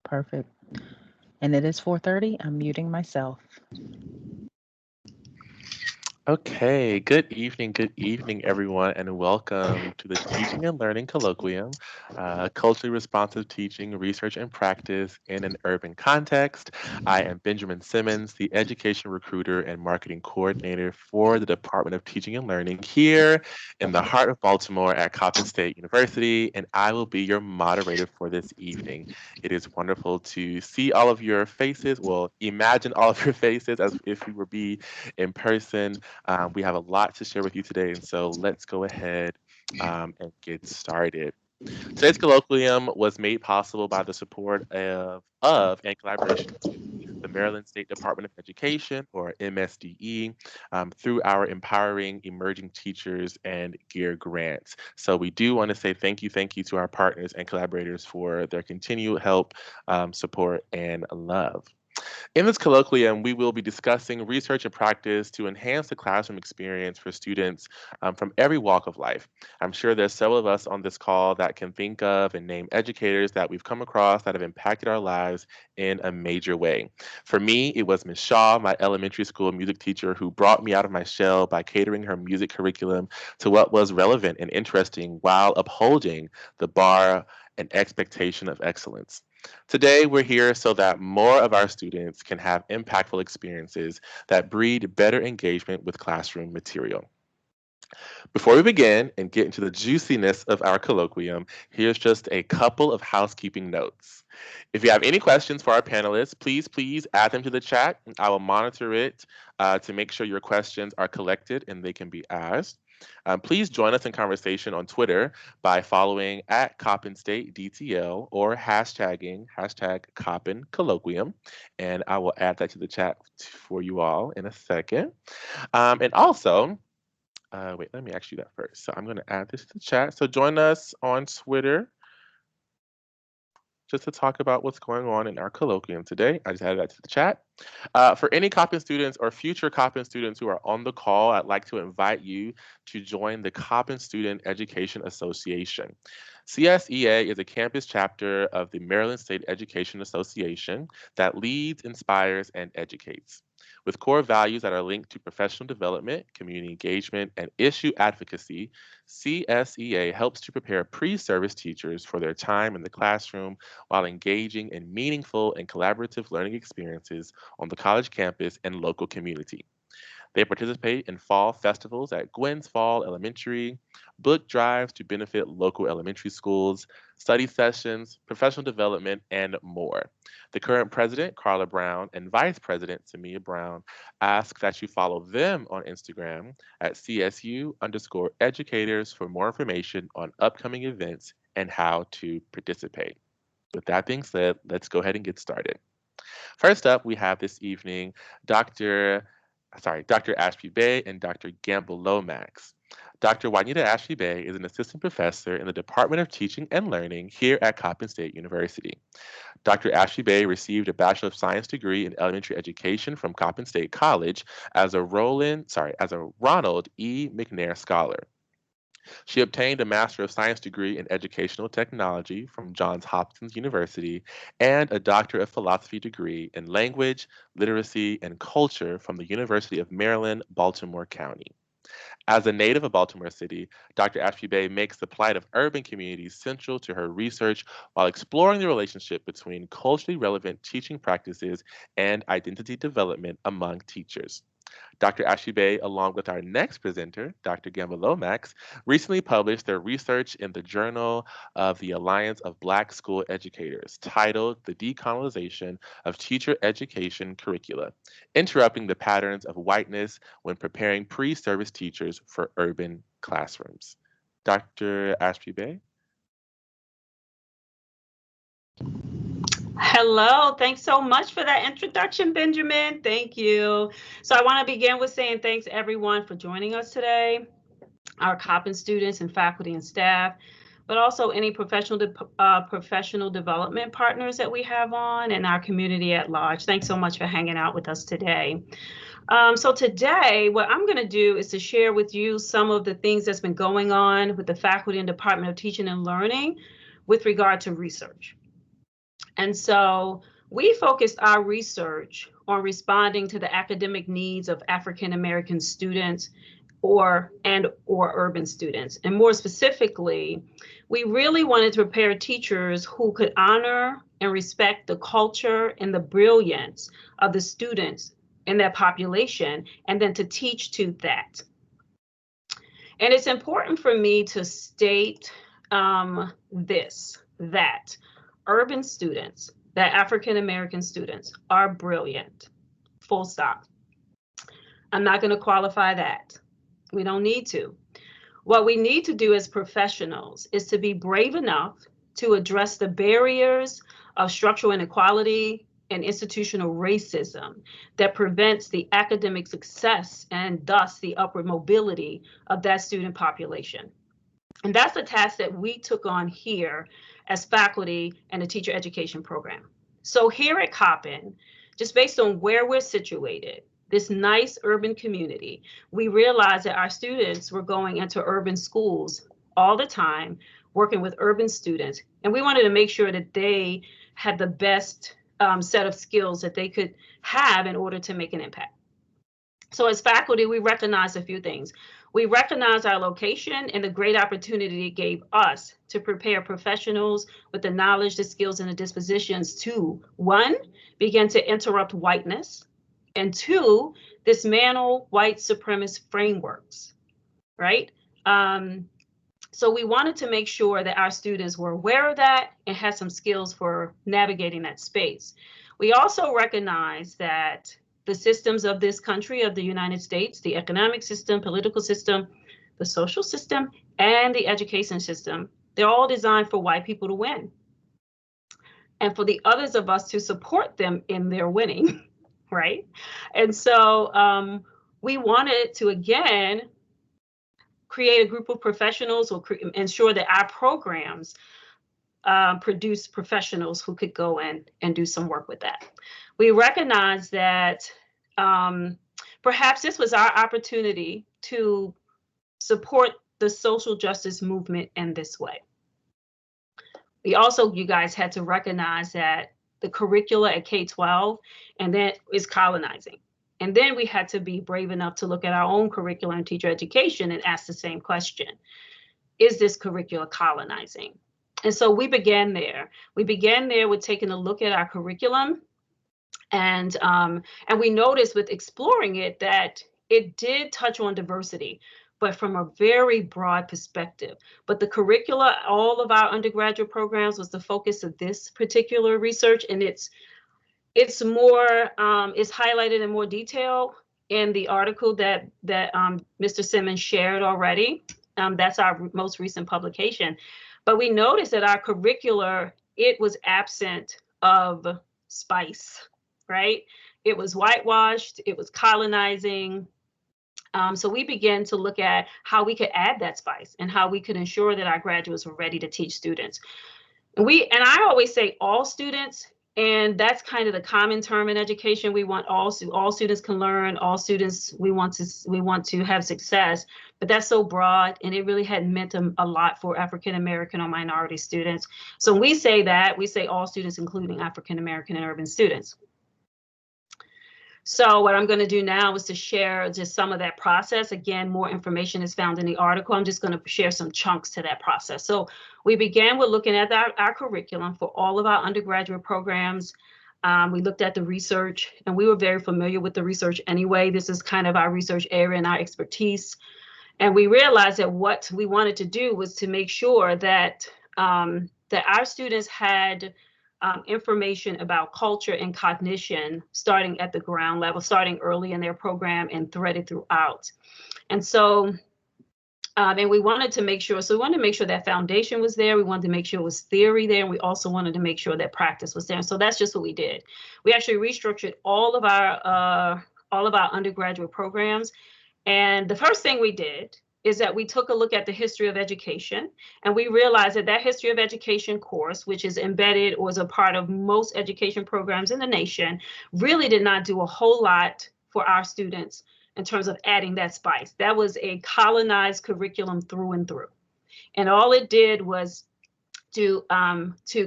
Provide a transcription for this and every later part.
Perfect. And it is 4:30. I'm muting myself. Okay, good evening, everyone, and welcome to the Teaching and Learning Colloquium, Culturally Responsive Teaching, Research and Practice in an Urban Context. I am Benjamin Simmons, the Education Recruiter and Marketing Coordinator for the Department of Teaching and Learning here in the heart of Baltimore at Coppin State University, and I will be your moderator for this evening. It is wonderful to see all of your faces, well, imagine all of your faces as if we were be in person. We have a lot to share with you today, and so let's go ahead and get started. Today's colloquium was made possible by the support of and collaboration with the Maryland State Department of Education, or MSDE, through our Empowering Emerging Teachers and GEAR grants. So we do want to say thank you to our partners and collaborators for their continued help, support, and love. In this colloquium, we will be discussing research and practice to enhance the classroom experience for students from every walk of life. I'm sure there's several of us on this call that can think of and name educators that we've come across that have impacted our lives in a major way. For me, it was Miss Shaw, my elementary school music teacher, who brought me out of my shell by catering her music curriculum to what was relevant and interesting while upholding the bar and expectation of excellence. Today, we're here so that more of our students can have impactful experiences that breed better engagement with classroom material. Before we begin and get into the juiciness of our colloquium, here's just a couple of housekeeping notes. If you have any questions for our panelists, please add them to the chat. I will monitor it to make sure your questions are collected and they can be asked. Please join us in conversation on Twitter by following at Coppin State DTL or hashtagging hashtag Coppin Colloquium. And I will add that to the chat for you all in a second. And also, wait, let me ask you that first. So I'm going to add this to the chat. So join us on Twitter just to talk about what's going on in our colloquium today. I just added that to the chat. For any Coppin students or future Coppin students who are on the call, I'd like to invite you to join the Coppin Student Education Association. CSEA is a campus chapter of the Maryland State Education Association that leads, inspires, and educates. With core values that are linked to professional development, community engagement, and issue advocacy, CSEA helps to prepare pre service teachers for their time in the classroom while engaging in meaningful and collaborative learning experiences on the college campus and local community. They participate in fall festivals at Gwen's Fall Elementary, book drives to benefit local elementary schools, study sessions, professional development, and more. The current president, Carla Brown, and vice president, Samia Brown, ask that you follow them on Instagram at CSU_educators for more information on upcoming events and how to participate. With that being said, let's go ahead and get started. First up, we have this evening Dr. Ashby-Bey and Dr. Gamble-Lomax. Dr. Juanita Ashby-Bey is an assistant professor in the Department of Teaching and Learning here at Coppin State University. Dr. Ashby-Bey received a Bachelor of Science degree in elementary education from Coppin State College as a Ronald E. McNair Scholar. She obtained a Master of Science degree in Educational Technology from Johns Hopkins University and a Doctor of Philosophy degree in Language, Literacy, and Culture from the University of Maryland, Baltimore County. As a native of Baltimore City, Dr. Ashby-Bey makes the plight of urban communities central to her research while exploring the relationship between culturally relevant teaching practices and identity development among teachers. Dr. Ashby-Bey, along with our next presenter, Dr. Gamble-Lomax, recently published their research in the Journal of the Alliance of Black School Educators, titled The Decolonization of Teacher Education Curricula, Interrupting the Patterns of Whiteness when Preparing Pre-Service Teachers for Urban Classrooms. Dr. Ashby-Bey? Hello, thanks so much for that introduction, Benjamin. Thank you. So I want to begin with saying thanks everyone for joining us today, our Coppin students and faculty and staff, but also any professional development partners that we have on and our community at large. Thanks so much for hanging out with us today. So today, what I'm going to do is to share with you some of the things that's been going on with the faculty and Department of Teaching and Learning with regard to research. And so we focused our research on responding to the academic needs of African American students or urban students. And more specifically, we really wanted to prepare teachers who could honor and respect the culture and the brilliance of the students in that population, and then to teach to that. And it's important for me to state that urban students, that African American students are brilliant, full stop. I'm not going to qualify that. We don't need to. What we need to do as professionals is to be brave enough to address the barriers of structural inequality and institutional racism that prevents the academic success and thus the upward mobility of that student population. And that's the task that we took on here as faculty and the teacher education program. So here at Coppin, just based on where we're situated, this nice urban community, we realized that our students were going into urban schools all the time, working with urban students. And we wanted to make sure that they had the best set of skills that they could have in order to make an impact. So as faculty, we recognize a few things. We recognize our location and the great opportunity it gave us to prepare professionals with the knowledge, the skills, and the dispositions to, one, begin to interrupt whiteness, and two, dismantle white supremacist frameworks, right? So we wanted to make sure that our students were aware of that and had some skills for navigating that space. We also recognize that the systems of this country, of the United States, the economic system, political system, the social system, and the education system, they're all designed for white people to win and for the others of us to support them in their winning, right? And so we wanted to, again, create a group of professionals or ensure that our programs produce professionals who could go in and do some work with that. We recognize that perhaps this was our opportunity to support the social justice movement in this way. We also, you guys, had to recognize that the curricula at K-12 and then is colonizing. And then we had to be brave enough to look at our own curriculum and teacher education and ask the same question. Is this curricula colonizing? And so we began there. We began there with taking a look at our curriculum. And we noticed with exploring it that it did touch on diversity, but from a very broad perspective. But the curricula, all of our undergraduate programs was the focus of this particular research, and it's more, it's highlighted in more detail in the article that Mr. Simmons shared already. That's our most recent publication. But we noticed that our curricular, it was absent of spice, right? It was whitewashed, it was colonizing. So we began to look at how we could add that spice and how we could ensure that our graduates were ready to teach students. And I always say all students, and that's kind of the common term in education. We want all students can learn, all students, we want to have success, but that's so broad, and it really hadn't meant a lot for African American or minority students. So when we say that, we say all students, including African American and urban students. So what I'm going to do now is to share just some of that process. Again, more information is found in the article. I'm just going to share some chunks to that process. So we began with looking at our curriculum for all of our undergraduate programs. We looked at the research, and we were very familiar with the research anyway. This is kind of our research area and our expertise. And we realized that what we wanted to do was to make sure that that our students had information about culture and cognition starting at the ground level, starting early in their program and threaded throughout. And so, and we wanted to make sure, that foundation was there. We wanted to make sure it was theory there. And we also wanted to make sure that practice was there. And so that's just what we did. We actually restructured all of our undergraduate programs. And the first thing we did is that we took a look at the history of education, and we realized that history of education course, which is embedded or is a part of most education programs in the nation, really did not do a whole lot for our students in terms of adding that spice. That was a colonized curriculum through and through. And all it did was to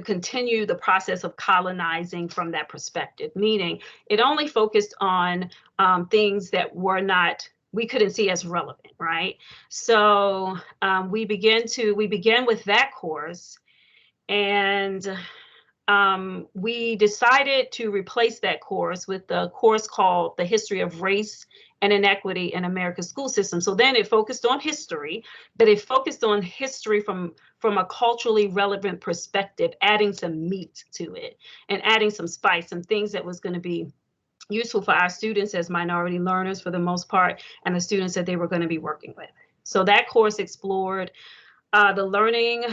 continue the process of colonizing from that perspective, meaning it only focused on things that we couldn't see as relevant, right? So we began with that course, and we decided to replace that course with the course called The History of Race and Inequity in America's School System. So then it focused on history, but it focused on history from a culturally relevant perspective, adding some meat to it and adding some spice, some things that was going to be useful for our students as minority learners for the most part, and the students that they were going to be working with. So that course explored the learning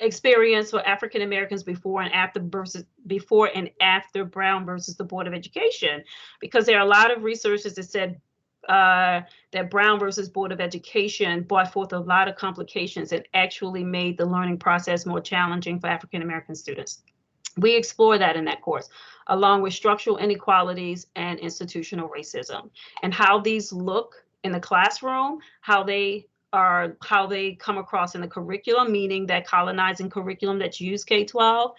experience for African Americans before and after Brown versus the Board of Education, because there are a lot of researchers that said that Brown versus Board of Education brought forth a lot of complications and actually made the learning process more challenging for African American students. We explore that in that course, along with structural inequalities and institutional racism, and how these look in the classroom, how they come across in the curriculum, meaning that colonizing curriculum that's used K-12,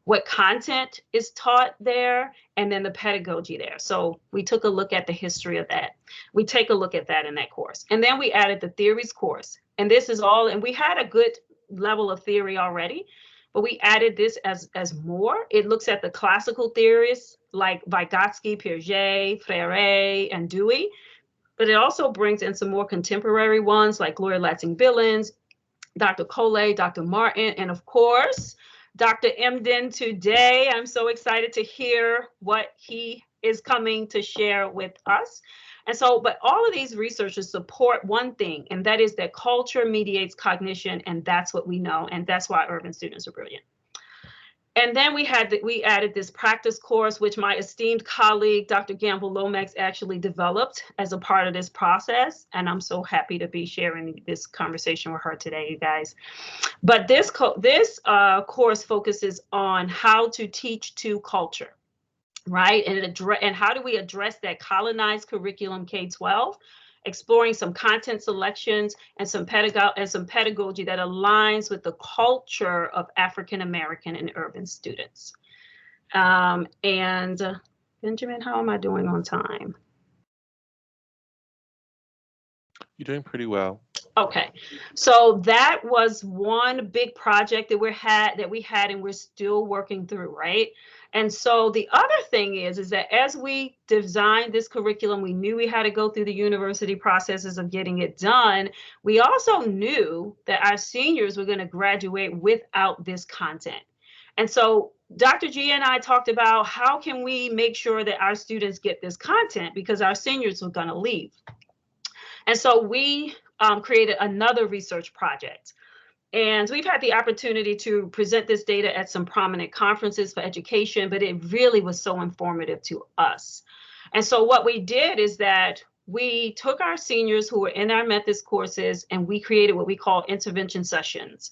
what content is taught there, and then the pedagogy there. So we took a look at the history of that. We take a look at that in that course. And then we added the theories course. And this is all, and we had a good level of theory already, but we added this as more. It looks at the classical theorists like Vygotsky, Piaget, Freire, and Dewey, but it also brings in some more contemporary ones like Gloria Ladson-Billings, Dr. Coley, Dr. Martin, and of course, Dr. Emdin today. I'm so excited to hear what he is coming to share with us. And so, but all of these researchers support one thing, and that is that culture mediates cognition, and that's what we know, and that's why urban students are brilliant. And then we added this practice course, which my esteemed colleague, Dr. Gamble-Lomax, actually developed as a part of this process. And I'm so happy to be sharing this conversation with her today, you guys. But this course focuses on how to teach to culture, right? And how do we address that colonized curriculum K-12? Exploring some content selections and some pedagogy that aligns with the culture of African American and urban students. And Benjamin, how am I doing on time? You're doing pretty well. Okay, so that was one big project that we had and we're still working through, right? And so the other thing is that as we designed this curriculum, we knew we had to go through the university processes of getting it done. We also knew that our seniors were going to graduate without this content. And so Dr. G and I talked about how can we make sure that our students get this content because our seniors were going to leave. And so we created another research project. And we've had the opportunity to present this data at some prominent conferences for education, but it really was so informative to us. And so what we did is that we took our seniors who were in our methods courses and we created what we call intervention sessions.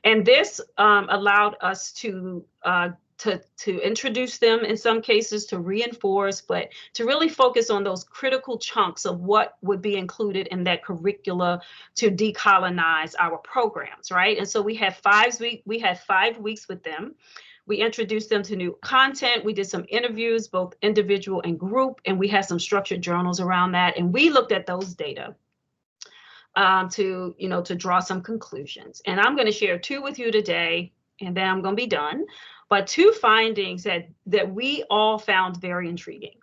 And this allowed us to introduce them in some cases, to reinforce, but to really focus on those critical chunks of what would be included in that curricula to decolonize our programs, right? And so we had 5 weeks with them. We introduced them to new content. We did some interviews, both individual and group, and we had some structured journals around that. And we looked at those data to draw some conclusions. And I'm going to share 2 with you today, and then I'm going to be done. But 2 findings that we all found very intriguing.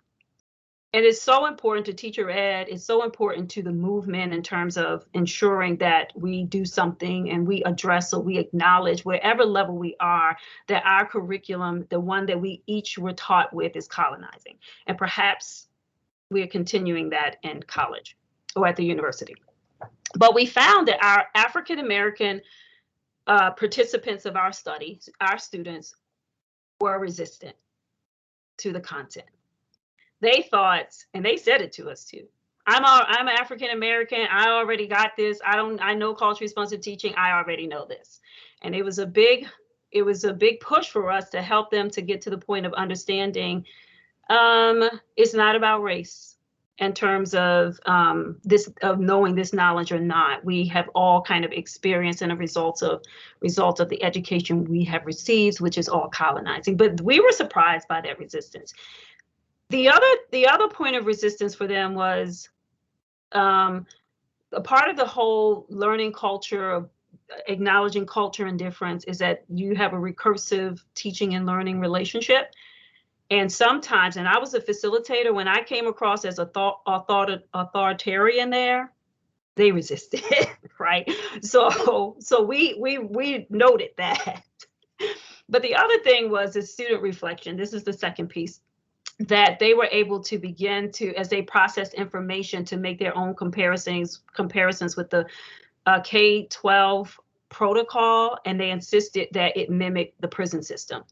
And it's so important to teacher ed. It's so important to the movement in terms of ensuring that we do something and we address or we acknowledge wherever level we are that our curriculum, the one that we each were taught with, is colonizing. And perhaps we are continuing that in college or at the university. But we found that our African American participants of our study, our students, were resistant to the content. They thought, and they said it to us too, I'm African American, I already got this, I know culture responsive teaching, I already know this. And it was a big push for us to help them to get to the point of understanding it's not about race in terms of knowing this knowledge or not. We have all kind of experienced and a result of the education we have received, which is all colonizing. But we were surprised by that resistance. The other point of resistance for them was a part of the whole learning culture of acknowledging culture and difference is that you have a recursive teaching and learning relationship. And sometimes, and I was a facilitator, when I came across as authoritarian there, they resisted, right? So we noted that. But the other thing was the student reflection. This is the second piece, that they were able to begin to, as they processed information, to make their own comparisons with the K-12 protocol, and they insisted that it mimicked the prison system.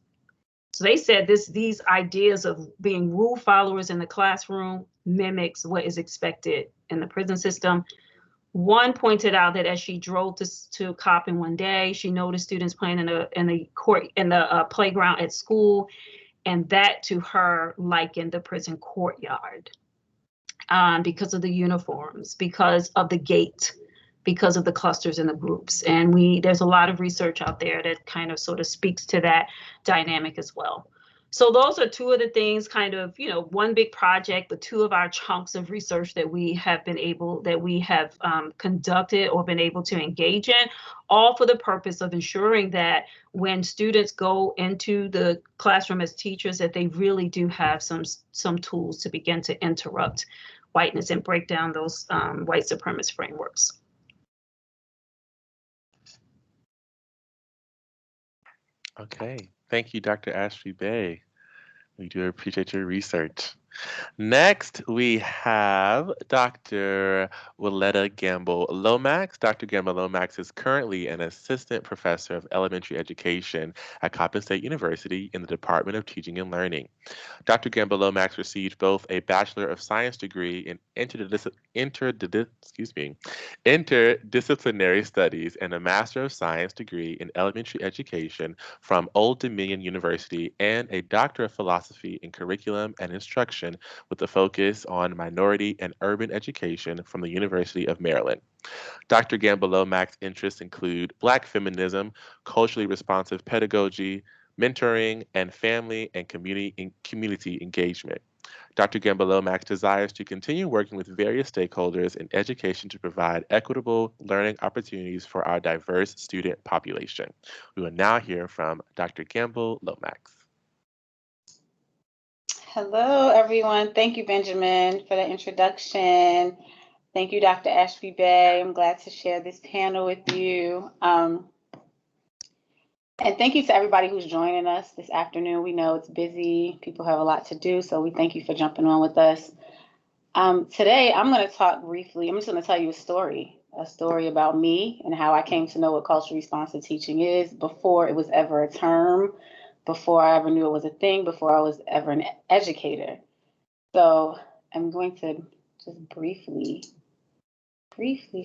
So they said these ideas of being rule followers in the classroom mimics what is expected in the prison system. One pointed out that as she drove to Coppin one day, she noticed students playing in the playground at school, and that to her likened the prison courtyard because of the uniforms, because of the gate, because of the clusters and the groups. And there's a lot of research out there that kind of sort of speaks to that dynamic as well. So those are two of the things, kind of, one big project, but two of our chunks of research that we have conducted or been able to engage in, all for the purpose of ensuring that when students go into the classroom as teachers, that they really do have some tools to begin to interrupt whiteness and break down those white supremacist frameworks. Okay, thank you, Dr. Ashby-Bey. We do appreciate your research. Next, we have Dr. Wyletta Gamble-Lomax. Dr. Gamble-Lomax is currently an assistant professor of elementary education at Coppin State University in the Department of Teaching and Learning. Dr. Gamble-Lomax received both a Bachelor of Science degree in interdisciplinary studies and a Master of Science degree in elementary education from Old Dominion University, and a Doctor of Philosophy in Curriculum and Instruction with a focus on minority and urban education from the University of Maryland. Dr. Gamble-Lomax's interests include Black feminism, culturally responsive pedagogy, mentoring, and family and community engagement. Dr. Gamble-Lomax desires to continue working with various stakeholders in education to provide equitable learning opportunities for our diverse student population. We will now hear from Dr. Gamble-Lomax. Hello, everyone. Thank you, Benjamin, for the introduction. Thank you, Dr. Ashby-Bey. I'm glad to share this panel with you. And thank you to everybody who's joining us this afternoon. We know it's busy. People have a lot to do, so we thank you for jumping on with us. Today, I'm going to talk briefly. I'm just going to tell you a story about me and how I came to know what culturally responsive teaching is before it was ever a term, before I ever knew it was a thing, before I was ever an educator. So I'm going to just briefly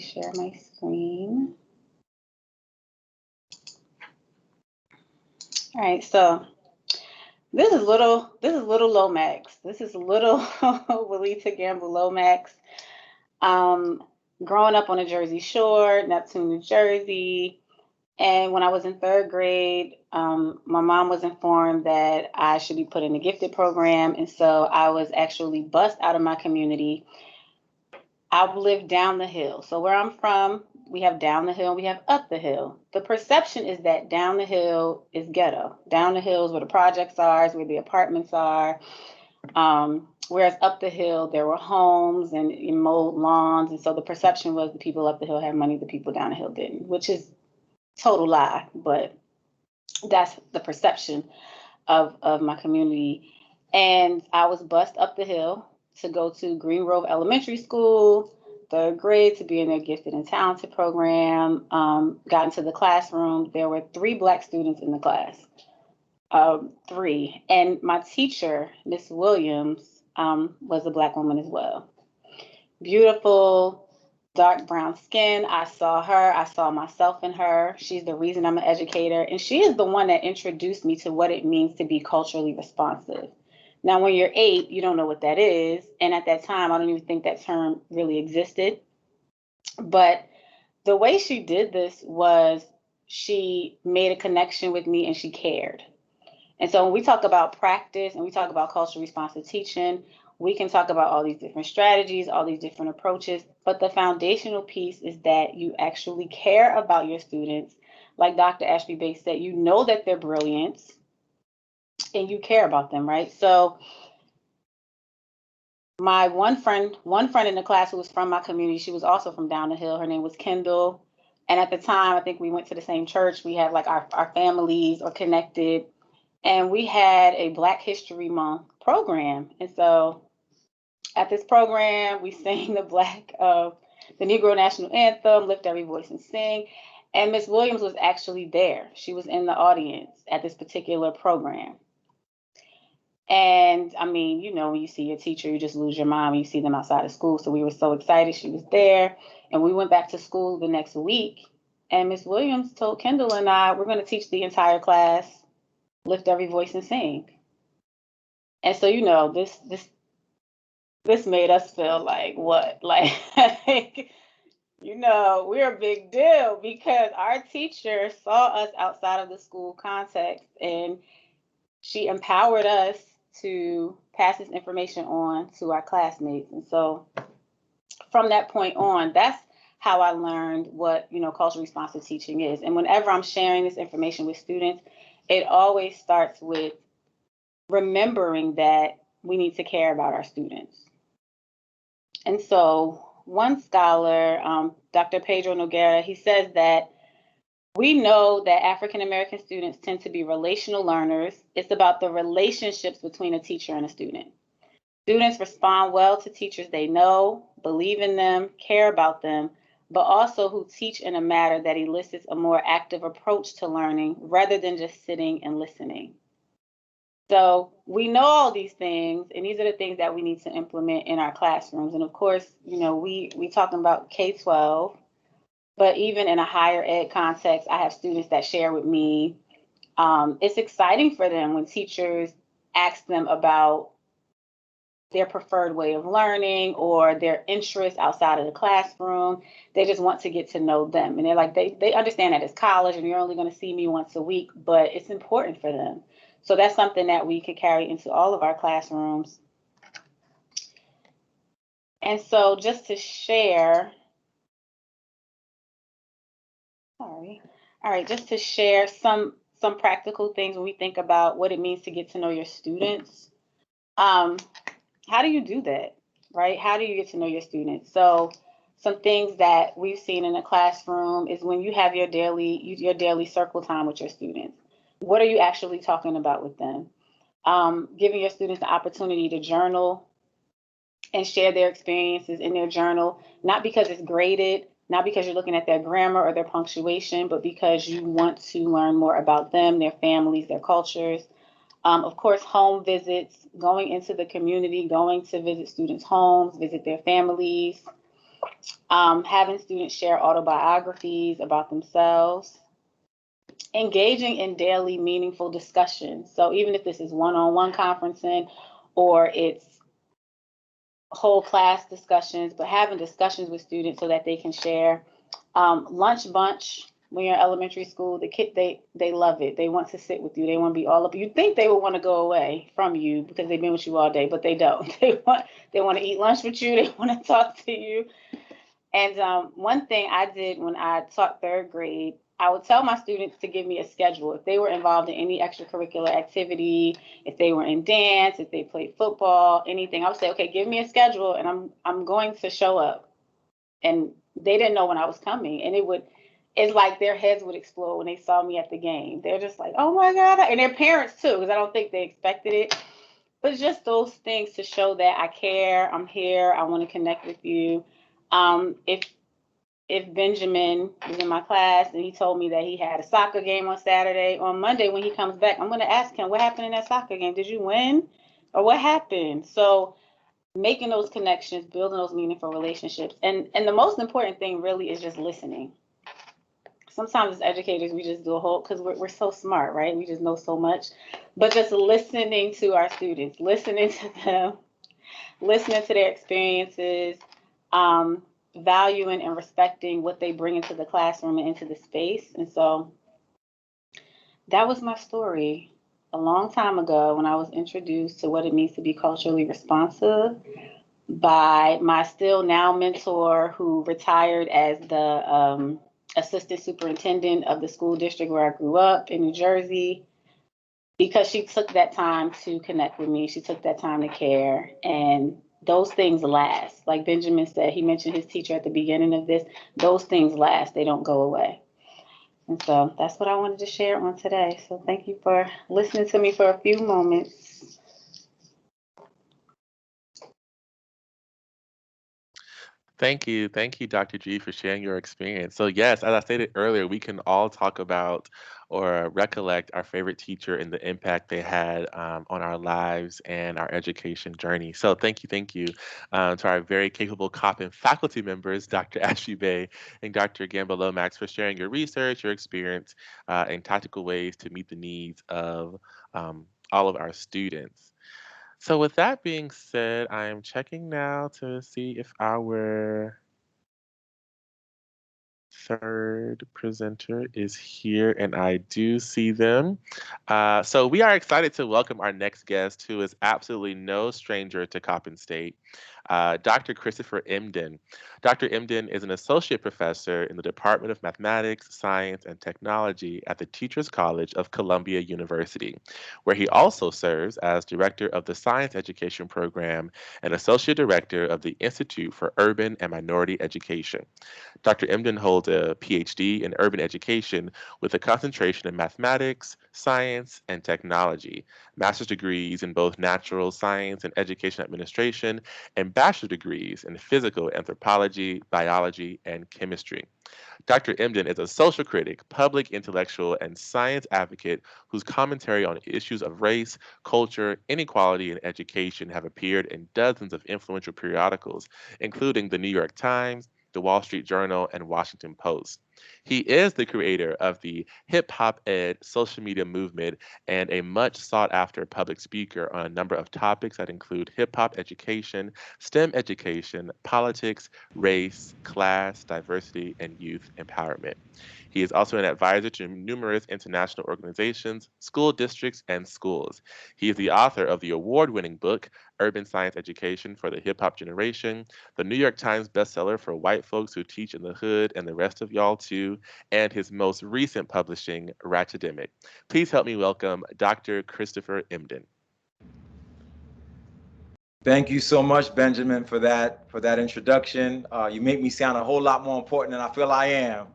share my screen. All right, so this is little Lomax. This is little Wyletta Gamble-Lomax. Growing up on the Jersey Shore, Neptune, New Jersey. And when I was in third grade, my mom was informed that I should be put in a gifted program. And so I was actually bused out of my community. I lived down the hill. So where I'm from, we have down the hill, we have up the hill. The perception is that down the hill is ghetto. Down the hill is where the projects are, is where the apartments are. Whereas up the hill, there were homes and mowed lawns. And so the perception was the people up the hill had money, the people down the hill didn't, which is total lie, but that's the perception of my community. And I was bused up the hill to go to Green Grove Elementary School, third grade, to be in their gifted and talented program. Got into the classroom. There were 3 Black students in the class, 3. And my teacher, Miss Williams, was a Black woman as well. Beautiful, dark brown skin. I saw her. I saw myself in her. She's the reason I'm an educator. And she is the one that introduced me to what it means to be culturally responsive. Now, when you're 8, you don't know what that is. And at that time, I don't even think that term really existed. But the way she did this was she made a connection with me and she cared. And so when we talk about practice and we talk about culturally responsive teaching, we can talk about all these different strategies, all these different approaches, but the foundational piece is that you actually care about your students. Like Dr. Ashby-Bey said, you know that they're brilliant and you care about them, right? So my one friend in the class who was from my community, she was also from down the hill. Her name was Kendall. And at the time, I think we went to the same church. We had like our families are connected. And we had a Black History Month program. And so at this program, we sang the Negro National Anthem, Lift Every Voice and Sing. And Miss Williams was actually there. She was in the audience at this particular program. And I mean, you know, when you see your teacher, you just lose your mind when you see them outside of school. So we were so excited she was there. And we went back to school the next week. And Miss Williams told Kendall and I, we're going to teach the entire class, Lift Every Voice and Sing. And so, you know, this made us feel like what? Like, you know, we're a big deal because our teacher saw us outside of the school context and she empowered us to pass this information on to our classmates. And so from that point on, that's how I learned what, you know, culturally responsive teaching is. And whenever I'm sharing this information with students, it always starts with remembering that we need to care about our students. And so one scholar, Dr. Pedro Noguera, he says that we know that African American students tend to be relational learners. It's about the relationships between a teacher and a student. Students respond well to teachers they know, believe in them, care about them, but also who teach in a manner that elicits a more active approach to learning rather than just sitting and listening. So we know all these things, and these are the things that we need to implement in our classrooms. And of course, you know, we talking about K-12, but even in a higher ed context, I have students that share with me. It's exciting for them when teachers ask them about their preferred way of learning or their interests outside of the classroom. They just want to get to know them. And they're like, they understand that it's college and you're only going to see me once a week, but it's important for them. So that's something that we could carry into all of our classrooms. And so just to share, just to share some practical things when we think about what it means to get to know your students. How do you do that, right? How do you get to know your students? So some things that we've seen in the classroom is when you have your daily circle time with your students. What are you actually talking about with them? Giving your students the opportunity to journal and share their experiences in their journal, not because it's graded, not because you're looking at their grammar or their punctuation, but because you want to learn more about them, their families, their cultures. Of course, home visits, going into the community, going to visit students' homes, visit their families, having students share autobiographies about themselves, engaging in daily meaningful discussions. So even if this is one-on-one conferencing or it's whole class discussions, but having discussions with students so that they can share. Lunch bunch, when you're in elementary school, the kid, they love it. They want to sit with you. They want to be all up. You think they would want to go away from you because they've been with you all day, but they don't. They want to eat lunch with you. They want to talk to you. And one thing I did when I taught third grade, I would tell my students to give me a schedule. If they were involved in any extracurricular activity, if they were in dance, if they played football, anything, I would say, okay, give me a schedule and I'm going to show up. And they didn't know when I was coming. And it's like their heads would explode when they saw me at the game. They're just like, oh my God. And their parents too, because I don't think they expected it. But just those things to show that I care, I'm here, I want to connect with you. If Benjamin was in my class and he told me that he had a soccer game on Saturday, on Monday when he comes back, I'm going to ask him, what happened in that soccer game? Did you win? Or what happened? So making those connections, building those meaningful relationships. And the most important thing really is just listening. sometimes as educators, we just do a whole, because we're so smart, right? We just know so much. But just listening to our students, listening to them, listening to their experiences, valuing and respecting what they bring into the classroom and into the space. And so that was my story a long time ago when I was introduced to what it means to be culturally responsive by my still now mentor, who retired as the assistant superintendent of the school district where I grew up in New Jersey, because she took that time to connect with me. She took that time to care. And those things last. Like Benjamin said, he mentioned his teacher at the beginning of this. Those things last. They don't go away. And so that's what I wanted to share on today. So thank you for listening to me for a few moments. Thank you, Dr. G, for sharing your experience. So yes, as I stated earlier, we can all talk about or recollect our favorite teacher and the impact they had on our lives and our education journey. So thank you to our very capable Coppin faculty members, Dr. Ashby-Bey and Dr. Gamble-Lomax, for sharing your research, your experience, and tactical ways to meet the needs of all of our students. So with that being said, I am checking now to see if our third presenter is here, and I do see them. So we are excited to welcome our next guest, who is absolutely no stranger to Coppin State, Dr. Christopher Emdin. Dr. Emdin is an associate professor in the Department of Mathematics, Science, and Technology at the Teachers College of Columbia University, where he also serves as director of the Science Education Program and associate director of the Institute for Urban and Minority Education. Dr. Emdin holds a PhD in urban education with a concentration in mathematics, science, and technology, master's degrees in both natural science and education administration, and bachelor degrees in physical anthropology, biology, and chemistry. Dr. Emdin is a social critic, public intellectual, and science advocate whose commentary on issues of race, culture, inequality, and education have appeared in dozens of influential periodicals, including the New York Times, the Wall Street Journal, and Washington Post. He is the creator of the hip hop ed social media movement and a much sought after public speaker on a number of topics that include hip hop education, STEM education, politics, race, class, diversity, and youth empowerment. He is also an advisor to numerous international organizations, school districts, and schools. He is the author of the award-winning book, Urban Science Education for the Hip Hop Generation, the New York Times bestseller for white folks who teach in the hood and the rest of y'all too, and his most recent publishing, Ratchademic. Please help me welcome Dr. Christopher Emdin. Thank you so much, Benjamin, for that introduction. You make me sound a whole lot more important than I feel I am.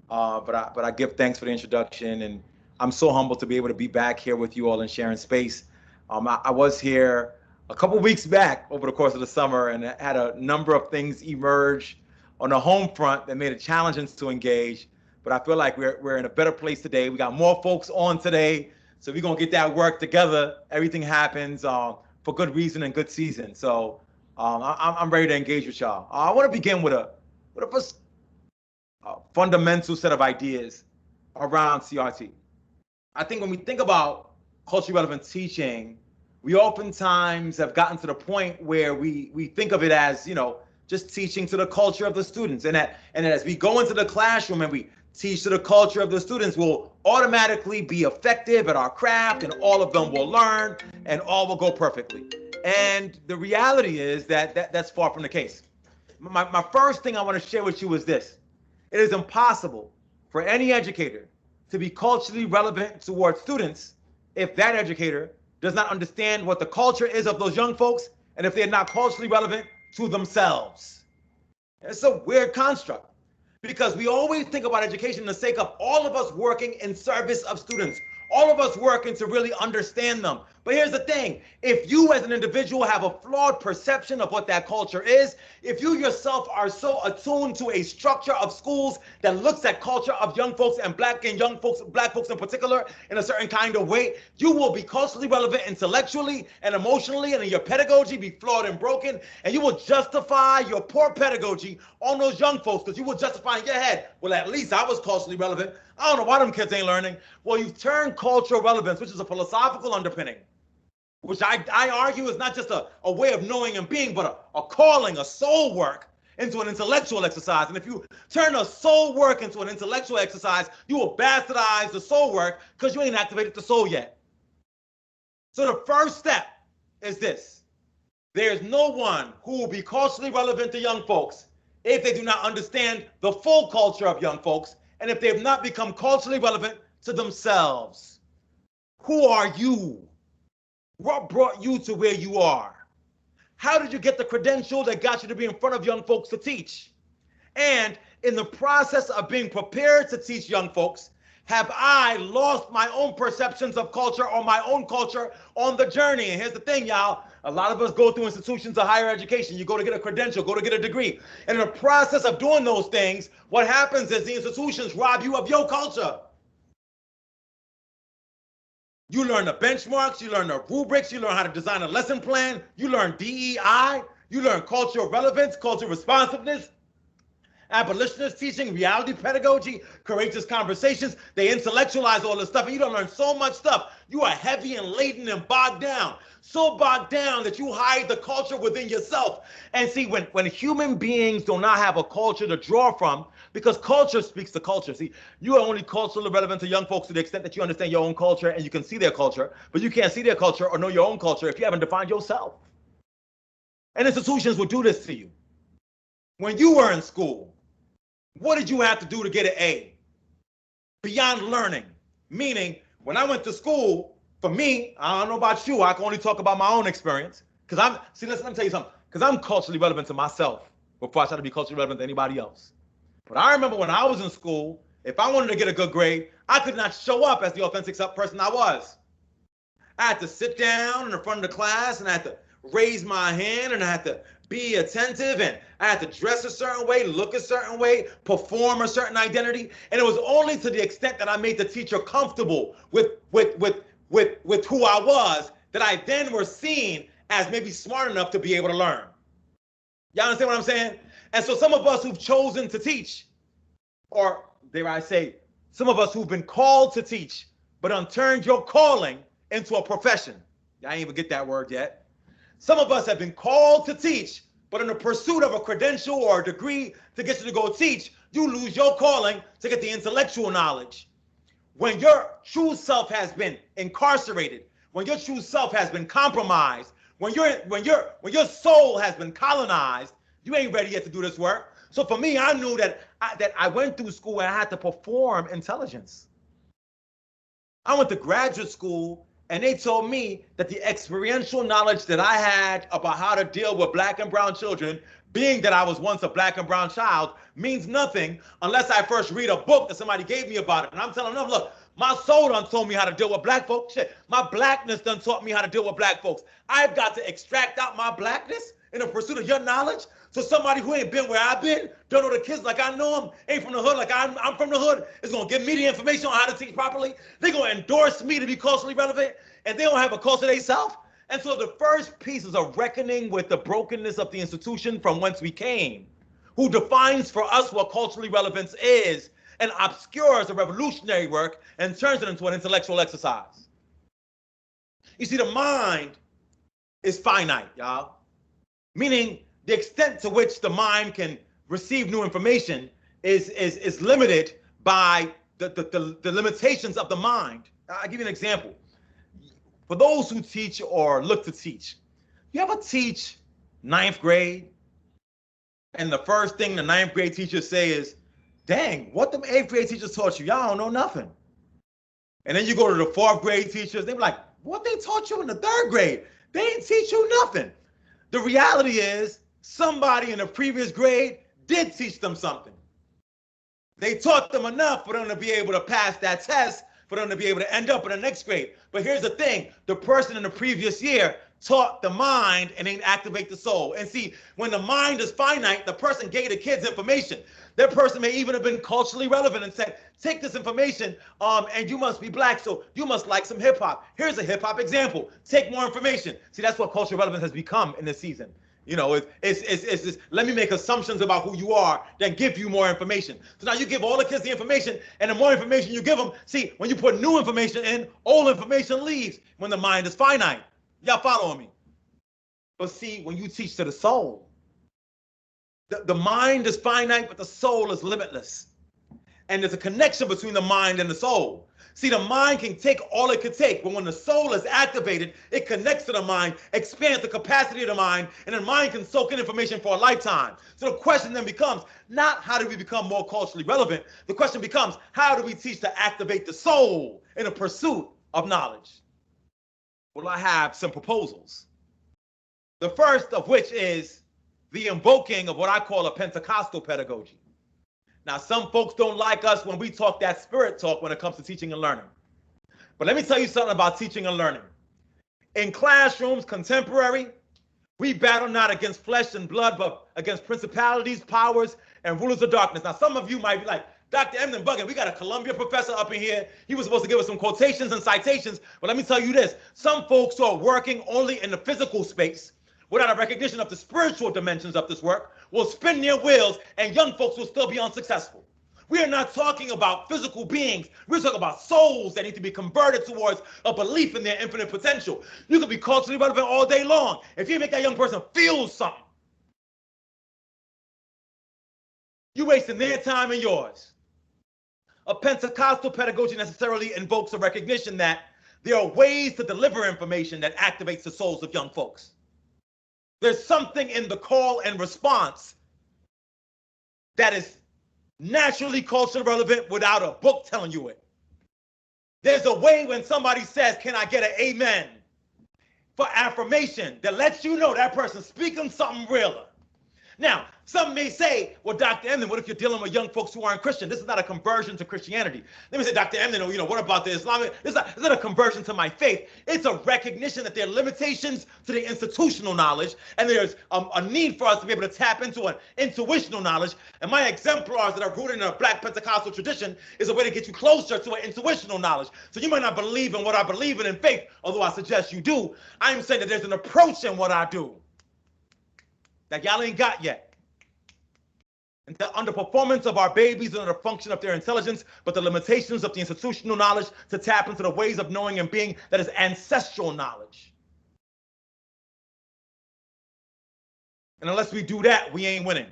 But I give thanks for the introduction, and I'm so humbled to be able to be back here with you all and sharing space. I was here a couple weeks back over the course of the summer and had a number of things emerge on the home front that made it challenging to engage. But I feel like we're in a better place today. We got more folks on today, so we're gonna get that work together. Everything happens for good reason and good season. So I'm ready to engage with y'all. I want to begin with a fundamental set of ideas around CRT. I think when we think about culturally relevant teaching, we oftentimes have gotten to the point where we think of it as, just teaching to the culture of the students. And that as we go into the classroom and we teach to the culture of the students, we'll automatically be effective at our craft and all of them will learn and all will go perfectly. And the reality is that's far from the case. My first thing I want to share with you is this. It is impossible for any educator to be culturally relevant towards students if that educator does not understand what the culture is of those young folks and if they're not culturally relevant to themselves. It's a weird construct because we always think about education in the sake of all of us working in service of students, all of us working to really understand them. But here's the thing. If you as an individual have a flawed perception of what that culture is, if you yourself are so attuned to a structure of schools that looks at culture of young folks and black folks in particular in a certain kind of way, you will be culturally relevant intellectually and emotionally, and in your pedagogy be flawed and broken, and you will justify your poor pedagogy on those young folks because you will justify in your head, well, at least I was culturally relevant. I don't know why them kids ain't learning. Well, you've turned cultural relevance, which is a philosophical underpinning, which I argue is not just a way of knowing and being, but a calling, a soul work, into an intellectual exercise. And if you turn a soul work into an intellectual exercise, you will bastardize the soul work because you ain't activated the soul yet. So the first step is this. There's no one who will be culturally relevant to young folks if they do not understand the full culture of young folks and if they have not become culturally relevant to themselves. Who are you? What brought you to where you are? How did you get the credential that got you to be in front of young folks to teach? And in the process of being prepared to teach young folks, have I lost my own perceptions of culture or my own culture on the journey? And here's the thing, y'all. A lot of us go through institutions of higher education. You go to get a credential, go to get a degree. And in the process of doing those things, what happens is the institutions rob you of your culture. You learn the benchmarks, you learn the rubrics, you learn how to design a lesson plan, you learn DEI, you learn cultural relevance, cultural responsiveness, abolitionist teaching, reality pedagogy, courageous conversations. They intellectualize all this stuff, and you don't learn so much stuff. You are heavy and laden and bogged down. So bogged down that you hide the culture within yourself. And see, when human beings do not have a culture to draw from, because culture speaks to culture. See, you are only culturally relevant to young folks to the extent that you understand your own culture and you can see their culture, but you can't see their culture or know your own culture if you haven't defined yourself. And institutions will do this to you. When you were in school, what did you have to do to get an A? Beyond learning. Meaning, when I went to school, for me, I don't know about you, I can only talk about my own experience. Because let me tell you something. Because I'm culturally relevant to myself before I try to be culturally relevant to anybody else. But I remember when I was in school, if I wanted to get a good grade, I could not show up as the authentic person I was. I had to sit down in the front of the class and I had to raise my hand and I had to be attentive and I had to dress a certain way, look a certain way, perform a certain identity. And it was only to the extent that I made the teacher comfortable with who I was that I then were seen as maybe smart enough to be able to learn. Y'all understand what I'm saying? And so some of us who've chosen to teach, or dare I say, some of us who've been called to teach, but turned your calling into a profession. I ain't even get that word yet. Some of us have been called to teach, but in the pursuit of a credential or a degree to get you to go teach, you lose your calling to get the intellectual knowledge. When your true self has been incarcerated, when your true self has been compromised, when your soul has been colonized, you ain't ready yet to do this work. So for me, I knew that I went through school and I had to perform intelligence. I went to graduate school and they told me that the experiential knowledge that I had about how to deal with black and brown children, being that I was once a black and brown child, means nothing unless I first read a book that somebody gave me about it. And I'm telling them, look, my soul done told me how to deal with black folks. Shit, my blackness done taught me how to deal with black folks. I've got to extract out my blackness in the pursuit of your knowledge. So somebody who ain't been where I've been, don't know the kids like I know them, ain't from the hood like I'm from the hood, is gonna give me the information on how to teach properly. They're gonna endorse me to be culturally relevant, and they don't have a culture themselves. And so the first piece is a reckoning with the brokenness of the institution from whence we came, who defines for us what culturally relevance is and obscures the revolutionary work and turns it into an intellectual exercise. You see, the mind is finite, y'all. Meaning the extent to which the mind can receive new information is limited by the limitations of the mind. I'll give you an example. For those who teach or look to teach, you ever teach 9th grade? And the first thing the 9th grade teachers say is, dang, what them 8th grade teachers taught you? Y'all don't know nothing. And then you go to the 4th grade teachers, they be like, what they taught you in the 3rd grade? They didn't teach you nothing. The reality is somebody in the previous grade did teach them something. They taught them enough for them to be able to pass that test for them to be able to end up in the next grade. But here's the thing, the person in the previous year taught the mind and ain't activate the soul. And see, when the mind is finite, the person gave the kids information. That person may even have been culturally relevant and said, take this information, and you must be black, so you must like some hip hop. Here's a hip hop example. Take more information. See, that's what cultural relevance has become in this season. You know, it's let me make assumptions about who you are, then give you more information. So now you give all the kids the information, and the more information you give them, see, when you put new information in, old information leaves when the mind is finite. Y'all following me? But see, when you teach to the soul, the mind is finite, but the soul is limitless. And there's a connection between the mind and the soul. See, the mind can take all it could take, but when the soul is activated, it connects to the mind, expands the capacity of the mind, and the mind can soak in information for a lifetime. So the question then becomes, not how do we become more culturally relevant? The question becomes, how do we teach to activate the soul in the pursuit of knowledge? Well, I have some proposals. The first of which is the invoking of what I call a Pentecostal pedagogy. Now, some folks don't like us when we talk that spirit talk when it comes to teaching and learning. But let me tell you something about teaching and learning. In classrooms, contemporary, we battle not against flesh and blood, but against principalities, powers, and rulers of darkness. Now, some of you might be like, Dr. Emdin bugging, we got a Columbia professor up in here. He was supposed to give us some quotations and citations. But let me tell you this. Some folks who are working only in the physical space without a recognition of the spiritual dimensions of this work will spin their wheels, and young folks will still be unsuccessful. We are not talking about physical beings. We're talking about souls that need to be converted towards a belief in their infinite potential. You can be culturally relevant all day long. If you make that young person feel something, you're wasting their time and yours. A Pentecostal pedagogy necessarily invokes a recognition that there are ways to deliver information that activates the souls of young folks. There's something in the call and response that is naturally culturally relevant without a book telling you it. There's a way when somebody says, can I get an amen for affirmation that lets you know that person's speaking something realer. Now, some may say, well, Dr. Emdin, what if you're dealing with young folks who aren't Christian? This is not a conversion to Christianity. Let me say, Dr. Emdin, what about the Islamic? It's not a conversion to my faith. It's a recognition that there are limitations to the institutional knowledge, and there's a need for us to be able to tap into an intuitional knowledge. And my exemplars that are rooted in a Black Pentecostal tradition is a way to get you closer to an intuitional knowledge. So you might not believe in what I believe in faith, although I suggest you do. I'm saying that there's an approach in what I do that y'all ain't got yet. And the underperformance of our babies and the function of their intelligence, but the limitations of the institutional knowledge to tap into the ways of knowing and being that is ancestral knowledge. And unless we do that, we ain't winning.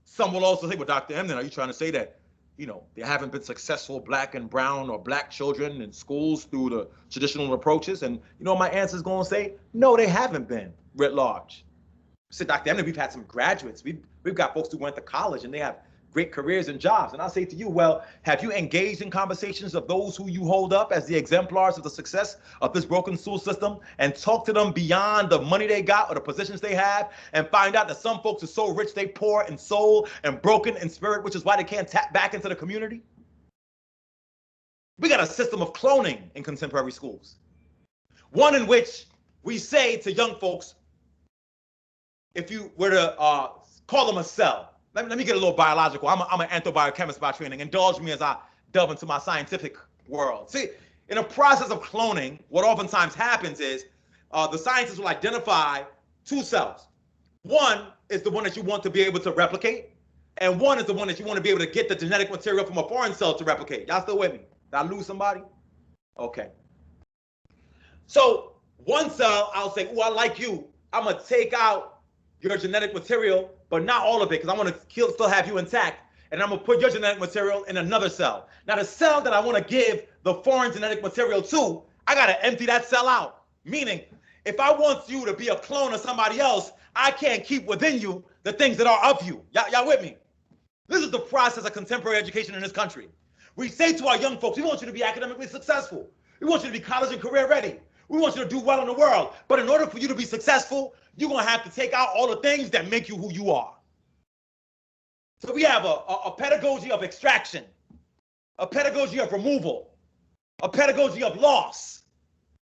Some will also say, well, Dr. Emdin, are you trying to say that, there haven't been successful Black and brown or Black children in schools through the traditional approaches? And my answer is going to say, no, they haven't been writ large. So Dr. Emdin, we've had some graduates. We've got folks who went to college and they have great careers and jobs. And I'll say to you, well, have you engaged in conversations of those who you hold up as the exemplars of the success of this broken school system and talk to them beyond the money they got or the positions they have and find out that some folks are so rich they poor in soul and broken in spirit, which is why they can't tap back into the community? We got a system of cloning in contemporary schools. One in which we say to young folks, if you were to call them a cell, let me get a little biological. I'm an anthobiochemist by training. Indulge me as I delve into my scientific world. See, in a process of cloning, what oftentimes happens is the scientists will identify two cells. One is the one that you want to be able to replicate, and one is the one that you want to be able to get the genetic material from a foreign cell to replicate. Y'all still with me? Did I lose somebody? Okay. So one cell, I'll say, oh, I like you. I'm going to take out your genetic material, but not all of it, because I want to still have you intact. And I'm going to put your genetic material in another cell. Now, the cell that I want to give the foreign genetic material to, I got to empty that cell out. Meaning, if I want you to be a clone of somebody else, I can't keep within you the things that are of you. Y'all with me? This is the process of contemporary education in this country. We say to our young folks, we want you to be academically successful. We want you to be college and career ready. We want you to do well in the world. But in order for you to be successful, you're going to have to take out all the things that make you who you are. So we have a pedagogy of extraction, a pedagogy of removal, a pedagogy of loss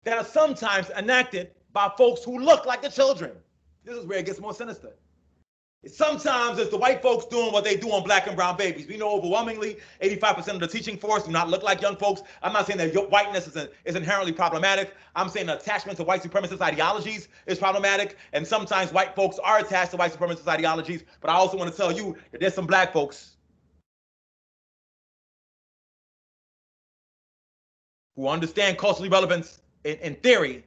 that are sometimes enacted by folks who look like the children. This is where it gets more sinister. Sometimes it's the white folks doing what they do on black and brown babies. We know overwhelmingly 85% of the teaching force do not look like young folks. I'm not saying that whiteness is inherently problematic. I'm saying the attachment to white supremacist ideologies is problematic. And sometimes white folks are attached to white supremacist ideologies. But I also want to tell you that there's some black folks who understand culturally relevance in theory,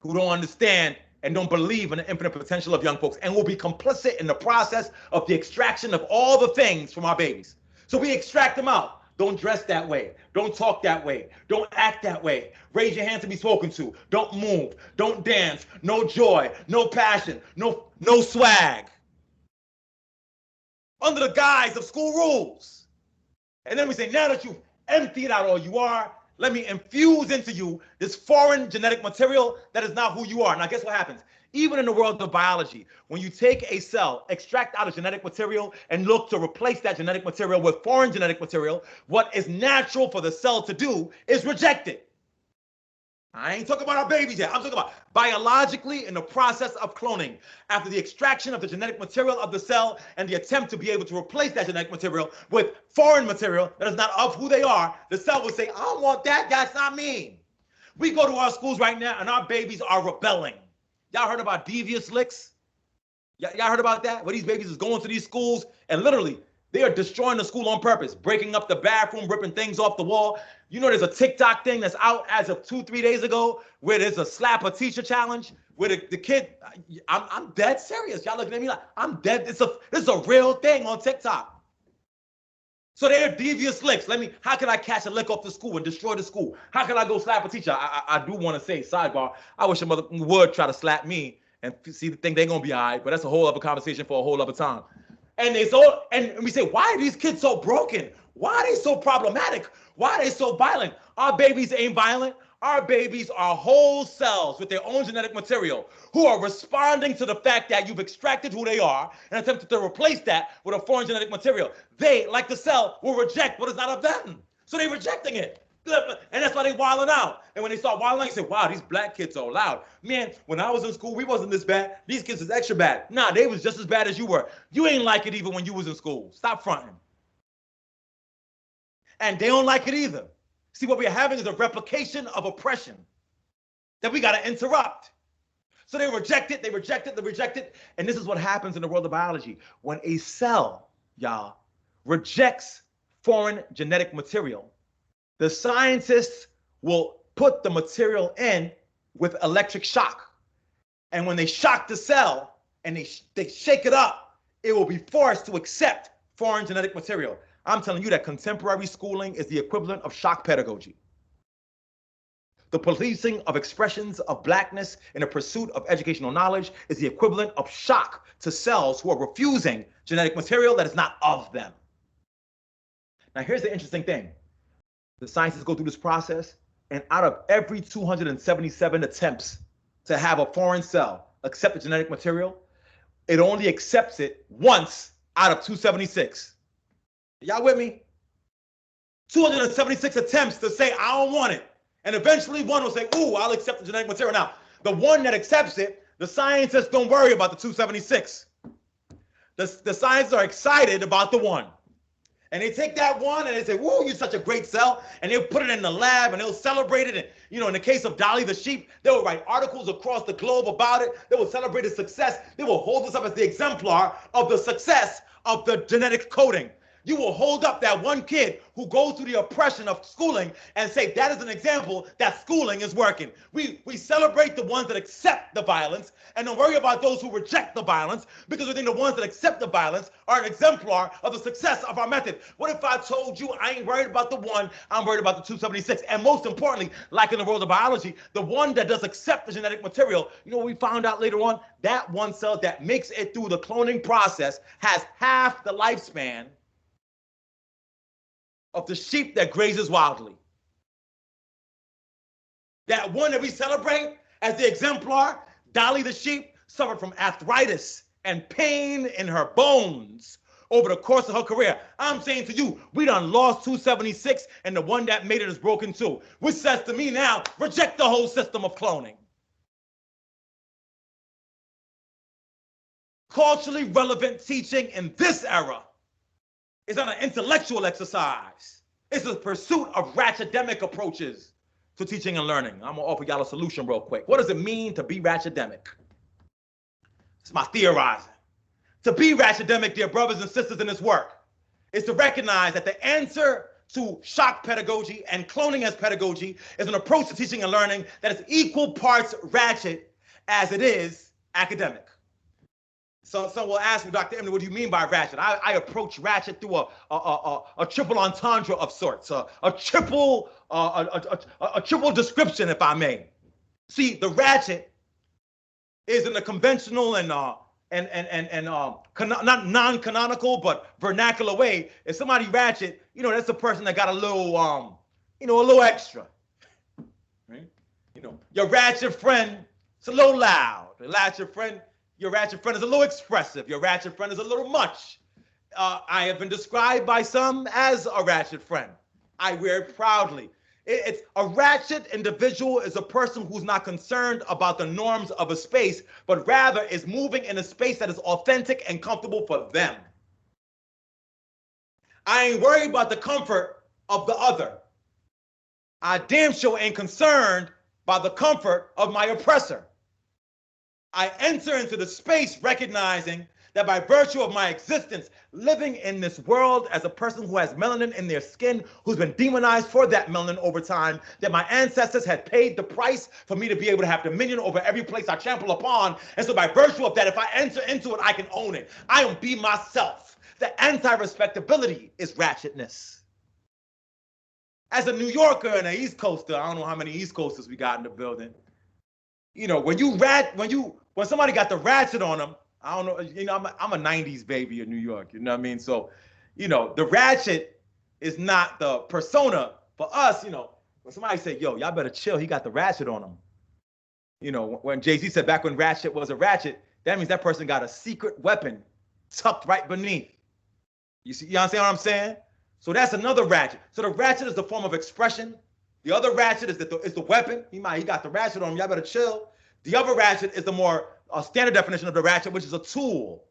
who don't understand and don't believe in the infinite potential of young folks, and will be complicit in the process of the extraction of all the things from our babies. So we extract them out. Don't dress that way. Don't talk that way. Don't act that way. Raise your hand to be spoken to. Don't move. Don't dance. No joy. No passion. No swag. Under the guise of school rules. And then we say, now that you've emptied out all you are, let me infuse into you this foreign genetic material that is not who you are. Now, guess what happens? Even in the world of biology, when you take a cell, extract out a genetic material, and look to replace that genetic material with foreign genetic material, what is natural for the cell to do is reject it. I ain't talking about our babies yet. I'm talking about biologically in the process of cloning. After the extraction of the genetic material of the cell and the attempt to be able to replace that genetic material with foreign material that is not of who they are, the cell will say, I don't want that. That's not me. We go to our schools right now and our babies are rebelling. Y'all heard about devious licks? Y'all heard about that? Where these babies is going to these schools and literally they are destroying the school on purpose, breaking up the bathroom, ripping things off the wall. You know, there's a TikTok thing that's out as of 2-3 days ago where there's a slap a teacher challenge where the kid, I'm dead serious. Y'all looking at me like, I'm dead. This is a real thing on TikTok. So they're devious licks. How can I catch a lick off the school and destroy the school? How can I go slap a teacher? I do want to say, sidebar, I wish a mother would try to slap me and think they're going to be all right, but that's a whole other conversation for a whole other time. And we say, why are these kids so broken? Why are they so problematic? Why are they so violent? Our babies ain't violent. Our babies are whole cells with their own genetic material who are responding to the fact that you've extracted who they are and attempted to replace that with a foreign genetic material. They, like the cell, will reject what is not of them. So they're rejecting it. And that's why they wilding out. And when they start wilding out, you say, wow, these black kids are loud. Man, when I was in school, we wasn't this bad. These kids is extra bad. Nah, they was just as bad as you were. You ain't like it even when you was in school. Stop fronting. And they don't like it either. See, what we're having is a replication of oppression that we got to interrupt. So they reject it, they reject it, they reject it. And this is what happens in the world of biology. When a cell, y'all, rejects foreign genetic material, the scientists will put the material in with electric shock. And when they shock the cell and they shake it up, it will be forced to accept foreign genetic material. I'm telling you that contemporary schooling is the equivalent of shock pedagogy. The policing of expressions of blackness in the pursuit of educational knowledge is the equivalent of shock to cells who are refusing genetic material that is not of them. Now, here's the interesting thing. The scientists go through this process, and out of every 277 attempts to have a foreign cell accept the genetic material, it only accepts it once out of 276. Y'all with me? 276 attempts to say, I don't want it. And eventually one will say, ooh, I'll accept the genetic material. Now, the one that accepts it, the scientists don't worry about the 276. The scientists are excited about the one. And they take that one and they say, whoa, you're such a great cell. And they'll put it in the lab and they'll celebrate it. And, you know, in the case of Dolly the sheep, they will write articles across the globe about it. They will celebrate its success. They will hold this up as the exemplar of the success of the genetic coding. You will hold up that one kid who goes through the oppression of schooling and say that is an example that schooling is working. We celebrate the ones that accept the violence and don't worry about those who reject the violence, because we think the ones that accept the violence are an exemplar of the success of our method. What if I told you I ain't worried about the one, I'm worried about the 276? And most importantly, like in the world of biology, the one that does accept the genetic material, you know what we found out later on? That one cell that makes it through the cloning process has half the lifespan of the sheep that grazes wildly. That one that we celebrate as the exemplar, Dolly the sheep, suffered from arthritis and pain in her bones over the course of her career. I'm saying to you, we done lost 276 and the one that made it is broken too. Which says to me now, reject the whole system of cloning. Culturally relevant teaching in this era is not an intellectual exercise. It's a pursuit of ratchademic approaches to teaching and learning. I'm gonna offer y'all a solution real quick. What does it mean to be ratchademic? It's my theorizing. To be ratchademic, dear brothers and sisters in this work, is to recognize that the answer to shock pedagogy and cloning as pedagogy is an approach to teaching and learning that is equal parts ratchet as it is academic. So some will ask me, Dr. Emdin, what do you mean by ratchet? I approach ratchet through a triple entendre of sorts, a triple description, if I may. See, the ratchet is in the conventional and not non-canonical but vernacular way. If somebody ratchet, you know, that's a person that got a little, you know, a little extra. Right? You know, your ratchet friend is a little loud. Your ratchet friend is a little expressive. Your ratchet friend is a little much. I have been described by some as a ratchet friend. I wear it proudly. It's a ratchet individual is a person who's not concerned about the norms of a space, but rather is moving in a space that is authentic and comfortable for them. I ain't worried about the comfort of the other. I damn sure ain't concerned by the comfort of my oppressor. I enter into the space recognizing that by virtue of my existence, living in this world as a person who has melanin in their skin, who's been demonized for that melanin over time, that my ancestors had paid the price for me to be able to have dominion over every place I trample upon. And so by virtue of that, if I enter into it, I can own it. I am be myself. The anti-respectability is ratchetness. As a New Yorker and an East Coaster, I don't know how many East Coasters we got in the building. You know, when somebody got the ratchet on them, I don't know, you know, I'm a 90s baby in New York, you know what I mean? So, you know, the ratchet is not the persona. For us, you know, when somebody say, yo, y'all better chill, he got the ratchet on him. You know, when JayZ said back when ratchet was a ratchet, that means that person got a secret weapon tucked right beneath. You see, you understand what I'm saying? So that's another ratchet. So the ratchet is the form of expression. The other ratchet is the weapon. He got the ratchet on him, y'all better chill. The other ratchet is the more standard definition of the ratchet, which is a tool.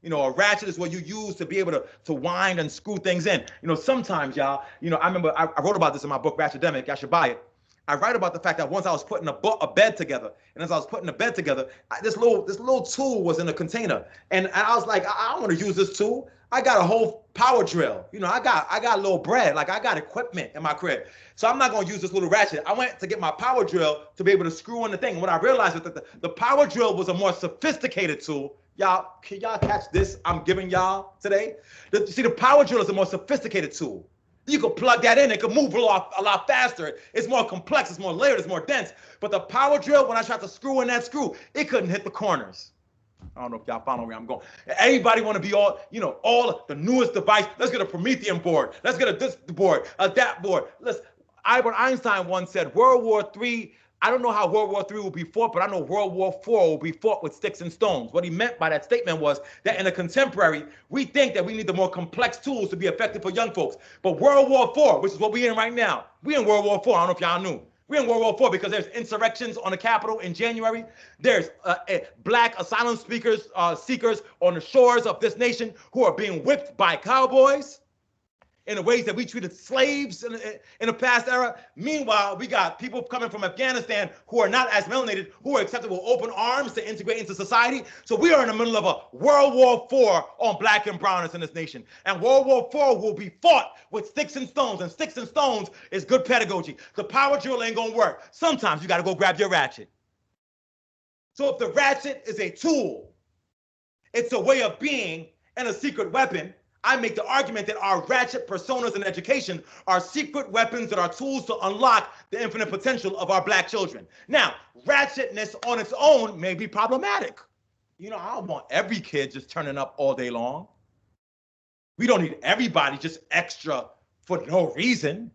You know, a ratchet is what you use to be able to wind and screw things in. You know, sometimes, y'all, you know, I remember I wrote about this in my book, Ratchademic. Y'all should buy it. I write about the fact that once I was putting a bed together, and as I was putting the bed together, this little tool was in a container, and I was like, I want to use this tool. I got a whole power drill. You know, I got a little bread, like I got equipment in my crib. So I'm not gonna use this little ratchet. I went to get my power drill to be able to screw in the thing. And what I realized is that the power drill was a more sophisticated tool. Y'all, can y'all catch this I'm giving y'all today? See, the power drill is a more sophisticated tool. You can plug that in, it can move a lot faster. It's more complex, it's more layered, it's more dense. But the power drill, when I tried to screw in that screw, it couldn't hit the corners. I don't know if y'all follow where I'm going. Everybody want to be all the newest device. Let's get a Promethean board. Let's get a this board, that board. Albert Einstein once said, World War III, I don't know how World War III will be fought, but I know World War IV will be fought with sticks and stones. What he meant by that statement was that in a contemporary, we think that we need the more complex tools to be effective for young folks. But World War IV, which is what we're in right now, we're in World War IV. I don't know if y'all knew. We're in World War IV because there's insurrections on the Capitol in January. There's black asylum seekers on the shores of this nation who are being whipped by cowboys in the ways that we treated slaves in the past era. Meanwhile, we got people coming from Afghanistan who are not as melanated, who are accepted with open arms to integrate into society. So we are in the middle of a World War IV on black and brownness in this nation. And World War IV will be fought with sticks and stones, and sticks and stones is good pedagogy. The power drill ain't gonna work. Sometimes you gotta go grab your ratchet. So if the ratchet is a tool, it's a way of being and a secret weapon, I make the argument that our ratchet personas in education are secret weapons that are tools to unlock the infinite potential of our black children. Now, ratchetness on its own may be problematic. You know, I don't want every kid just turning up all day long. We don't need everybody just extra for no reason.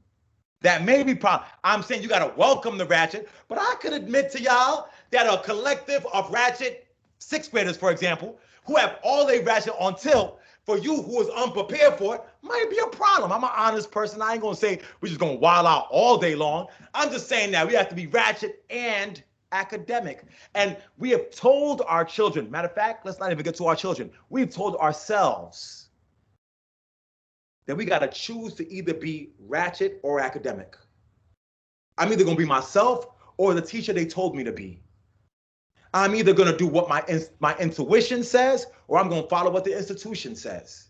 That may be problem. I'm saying you gotta welcome the ratchet, but I could admit to y'all that a collective of ratchet sixth graders, for example, who have all their ratchet on tilt, for you who is unprepared for it, might be a problem. I'm an honest person. I ain't gonna say we're just gonna wild out all day long. I'm just saying that we have to be ratchet and academic. And we have told our children, matter of fact, let's not even get to our children. We've told ourselves that we gotta choose to either be ratchet or academic. I'm either gonna be myself or the teacher they told me to be. I'm either gonna do what my intuition says, or I'm gonna follow what the institution says.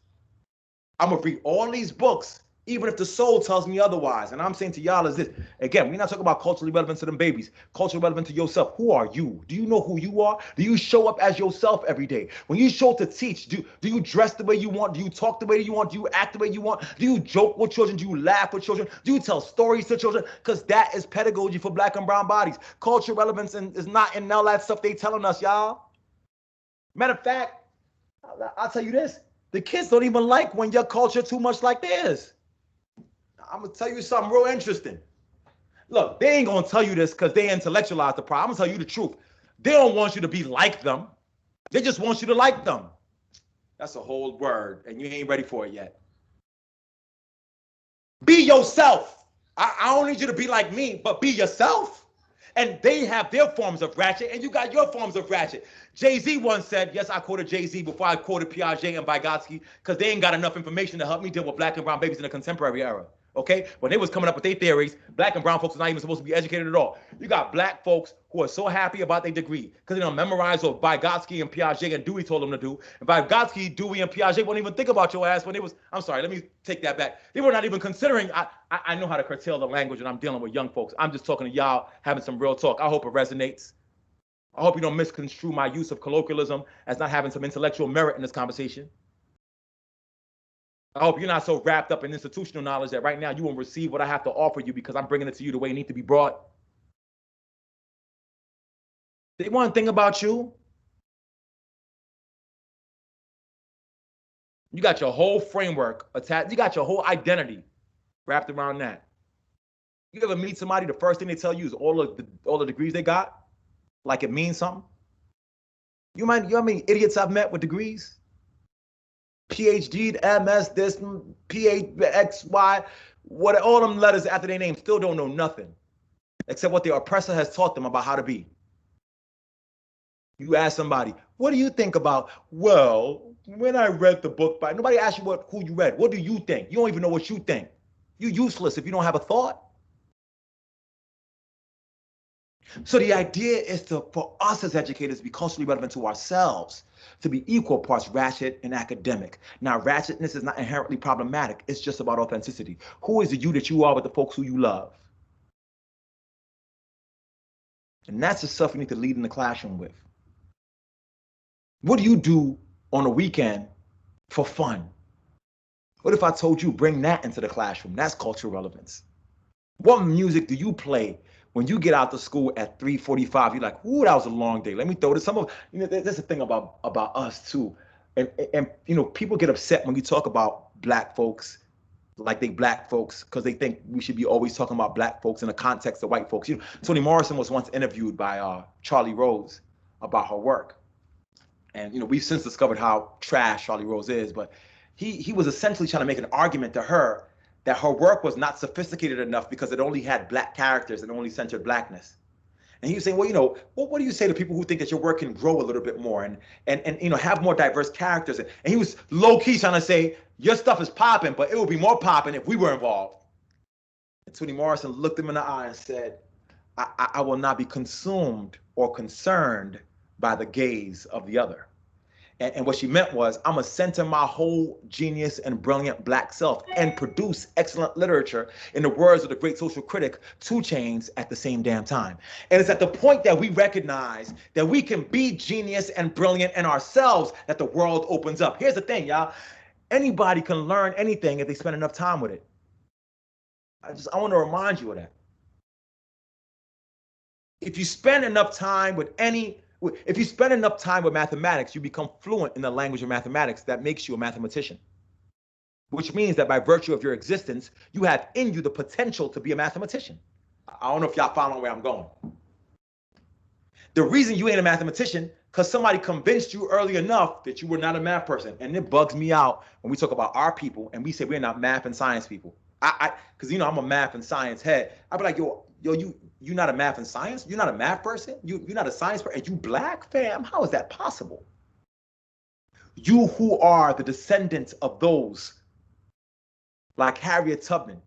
I'm gonna read all these books, even if the soul tells me otherwise. And I'm saying to y'all is this, again, we're not talking about culturally relevant to them babies, culturally relevant to yourself. Who are you? Do you know who you are? Do you show up as yourself every day? When you show up to teach, do you dress the way you want? Do you talk the way you want? Do you act the way you want? Do you joke with children? Do you laugh with children? Do you tell stories to children? Because that is pedagogy for Black and brown bodies. Cultural relevance is not in all that stuff they telling us, y'all. Matter of fact, I'll tell you this, the kids don't even like when your culture too much like theirs. I'm gonna tell you something real interesting. Look, they ain't gonna tell you this because they intellectualize the problem. I'm gonna tell you the truth. They don't want you to be like them. They just want you to like them. That's a whole word, and you ain't ready for it yet. Be yourself. I don't need you to be like me, but be yourself. And they have their forms of ratchet, and you got your forms of ratchet. JayZ once said, yes, I quoted JayZ before I quoted Piaget and Vygotsky, because they ain't got enough information to help me deal with Black and brown babies in the contemporary era. Okay, when they was coming up with their theories, Black and brown folks are not even supposed to be educated at all. You got Black folks who are so happy about their degree because they don't memorize what Vygotsky and Piaget and Dewey told them to do. And Vygotsky, Dewey, and Piaget won't even think about your ass when they was, I'm sorry, let me take that back. They were not even considering, I know how to curtail the language when I'm dealing with young folks. I'm just talking to y'all, having some real talk. I hope it resonates. I hope you don't misconstrue my use of colloquialism as not having some intellectual merit in this conversation. I hope you're not so wrapped up in institutional knowledge that right now you won't receive what I have to offer you because I'm bringing it to you the way it needs to be brought. They want to think about you. You got your whole framework attached. You got your whole identity wrapped around that. You ever meet somebody, the first thing they tell you is all the degrees they got? Like it means something? You know how many idiots I've met with degrees? PhD, MS, this, PHXY, what, all them letters after their name still don't know nothing except what their oppressor has taught them about how to be. You ask somebody, what do you think about? Well, when I read the book by, nobody asked you who you read. What do you think? You don't even know what you think. You're useless if you don't have a thought. So the idea is for us as educators to be culturally relevant to ourselves, to be equal parts ratchet and academic. Now, ratchetness is not inherently problematic. It's just about authenticity. Who is the you that you are with the folks who you love? And that's the stuff you need to lead in the classroom with. What do you do on a weekend for fun? What if I told you bring that into the classroom? That's cultural relevance. What music do you play when you get out to school at 3:45? You're like, ooh, that was a long day. Let me throw this. Some of, you know, there's a thing about us too. And you know, people get upset when we talk about Black folks like they Black folks because they think we should be always talking about Black folks in the context of white folks. You know, Toni Morrison was once interviewed by Charlie Rose about her work. And you know, we've since discovered how trash Charlie Rose is, but he was essentially trying to make an argument to her that her work was not sophisticated enough because it only had Black characters and only centered Blackness. And he was saying, well, you know, what do you say to people who think that your work can grow a little bit more and you know, have more diverse characters? And he was low-key trying to say, your stuff is popping, but it would be more popping if we were involved. And Toni Morrison looked him in the eye and said, I will not be consumed or concerned by the gaze of the other. And what she meant was, I'm gonna center my whole genius and brilliant Black self and produce excellent literature, in the words of the great social critic 2 Chainz, at the same damn time. And it's at the point that we recognize that we can be genius and brilliant in ourselves that the world opens up. Here's the thing, y'all. Anybody can learn anything if they spend enough time with it. I want to remind you of that. If you spend enough time with mathematics, you become fluent in the language of mathematics. That makes you a mathematician, which means that by virtue of your existence, you have in you the potential to be a mathematician. I don't know if y'all following where I'm going. The reason you ain't a mathematician, because somebody convinced you early enough that you were not a math person. And it bugs me out when we talk about our people and we say we're not math and science people. Because you know I'm a math and science head. I'd be like, yo, you not a math and science? You're not a math person? You're not a science person? And you black, fam? How is that possible? You who are the descendants of those like Harriet Tubman,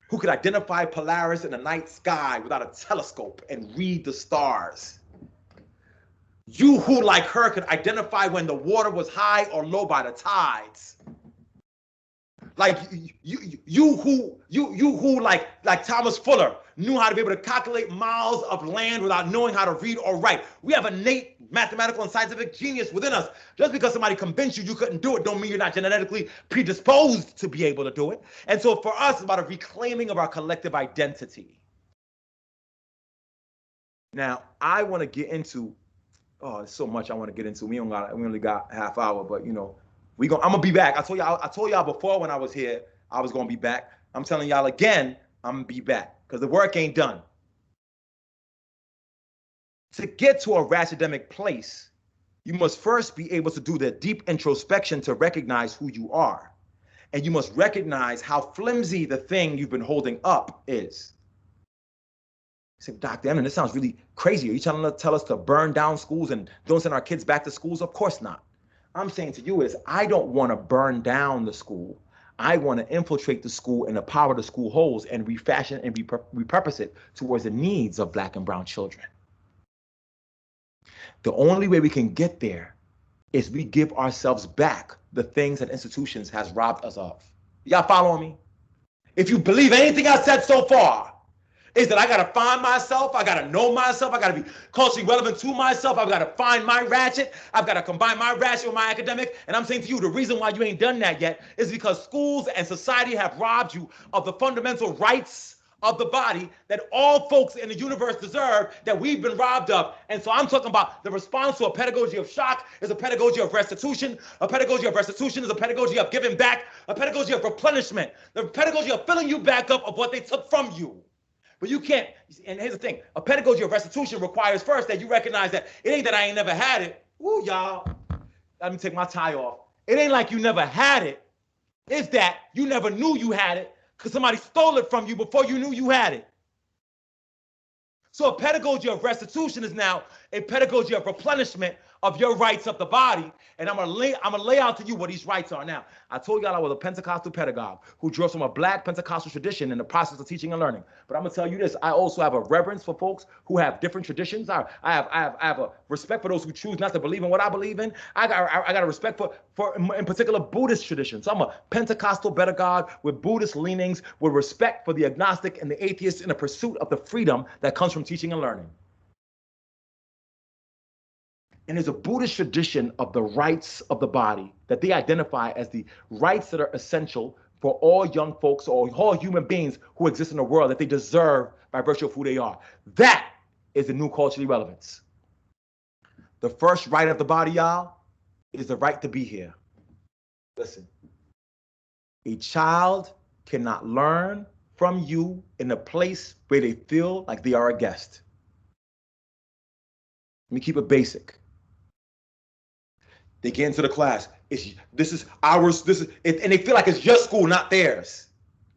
who could identify Polaris in the night sky without a telescope and read the stars. You who, like her, could identify when the water was high or low by the tides. Like you who like Thomas Fuller knew how to be able to calculate miles of land without knowing how to read or write. We have innate mathematical and scientific genius within us. Just because somebody convinced you couldn't do it don't mean you're not genetically predisposed to be able to do it. And so for us, it's about a reclaiming of our collective identity. Now, I want to get into, there's so much I want to get into. We only got half hour, but you know, I'm gonna be back. I told y'all before when I was here, I was gonna be back. I'm telling y'all again, I'm gonna be back because the work ain't done. To get to a Ratchademic place, you must first be able to do the deep introspection to recognize who you are. And you must recognize how flimsy the thing you've been holding up is. You say, Dr. Emdin, this sounds really crazy. Are you trying to tell us to burn down schools and don't send our kids back to schools? Of course not. I'm saying to you is I don't want to burn down the school. I want to infiltrate the school and the power the school holds and refashion and repurpose it towards the needs of Black and brown children. The only way we can get there is we give ourselves back the things that institutions has robbed us of. Y'all following me? If you believe anything I said so far, is that I gotta find myself, I gotta know myself, I gotta be culturally relevant to myself, I've gotta find my ratchet, I've gotta combine my ratchet with my academic, and I'm saying to you, the reason why you ain't done that yet is because schools and society have robbed you of the fundamental rights of the body that all folks in the universe deserve that we've been robbed of. And so I'm talking about the response to a pedagogy of shock is a pedagogy of restitution. A pedagogy of restitution is a pedagogy of giving back, a pedagogy of replenishment, the pedagogy of filling you back up of what they took from you. But you can't, and here's the thing, a pedagogy of restitution requires first that you recognize that it ain't that I ain't never had it. Ooh, y'all, let me take my tie off. It ain't like you never had it. It's that you never knew you had it because somebody stole it from you before you knew you had it. So a pedagogy of restitution is now a pedagogy of replenishment of your rights of the body. And I'm gonna lay out to you what these rights are now. I told y'all I was a Pentecostal pedagogue who drew from a Black Pentecostal tradition in the process of teaching and learning. But I'm gonna tell you this, I also have a reverence for folks who have different traditions. I have a respect for those who choose not to believe in what I believe in. I got a respect for in particular Buddhist traditions. So I'm a Pentecostal pedagogue with Buddhist leanings, with respect for the agnostic and the atheist in the pursuit of the freedom that comes from teaching and learning. And there's a Buddhist tradition of the rights of the body that they identify as the rights that are essential for all young folks or all human beings who exist in the world that they deserve by virtue of who they are. That is the new cultural relevance. The first right of the body, y'all, is the right to be here. Listen, a child cannot learn from you in a place where they feel like they are a guest. Let me keep it basic. They get into the class. This is ours. And they feel like it's your school, not theirs.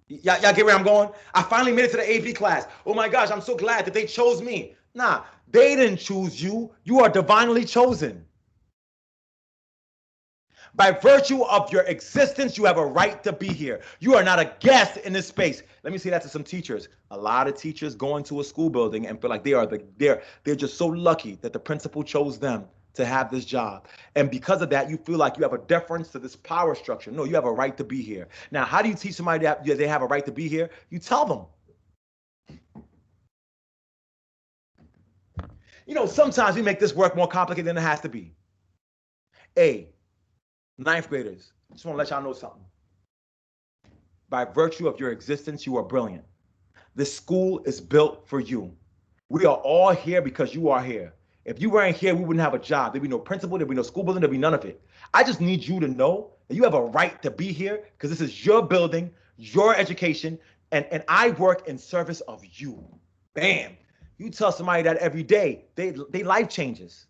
Y'all get where I'm going? I finally made it to the AP class. Oh my gosh, I'm so glad that they chose me. Nah, they didn't choose you. You are divinely chosen. By virtue of your existence, you have a right to be here. You are not a guest in this space. Let me say that to some teachers. A lot of teachers go into a school building and feel like they're just so lucky that the principal chose them to have this job. And because of that, you feel like you have a deference to this power structure. No, you have a right to be here. Now, how do you teach somebody that they have a right to be here? You tell them. You know, sometimes we make this work more complicated than it has to be. Ninth graders, just want to let y'all know something. By virtue of your existence, you are brilliant. This school is built for you. We are all here because you are here. If you weren't here, we wouldn't have a job. There'd be no principal, there'd be no school building, there'd be none of it. I just need you to know that you have a right to be here because this is your building, your education, and I work in service of you. Bam. You tell somebody that every day, they life changes.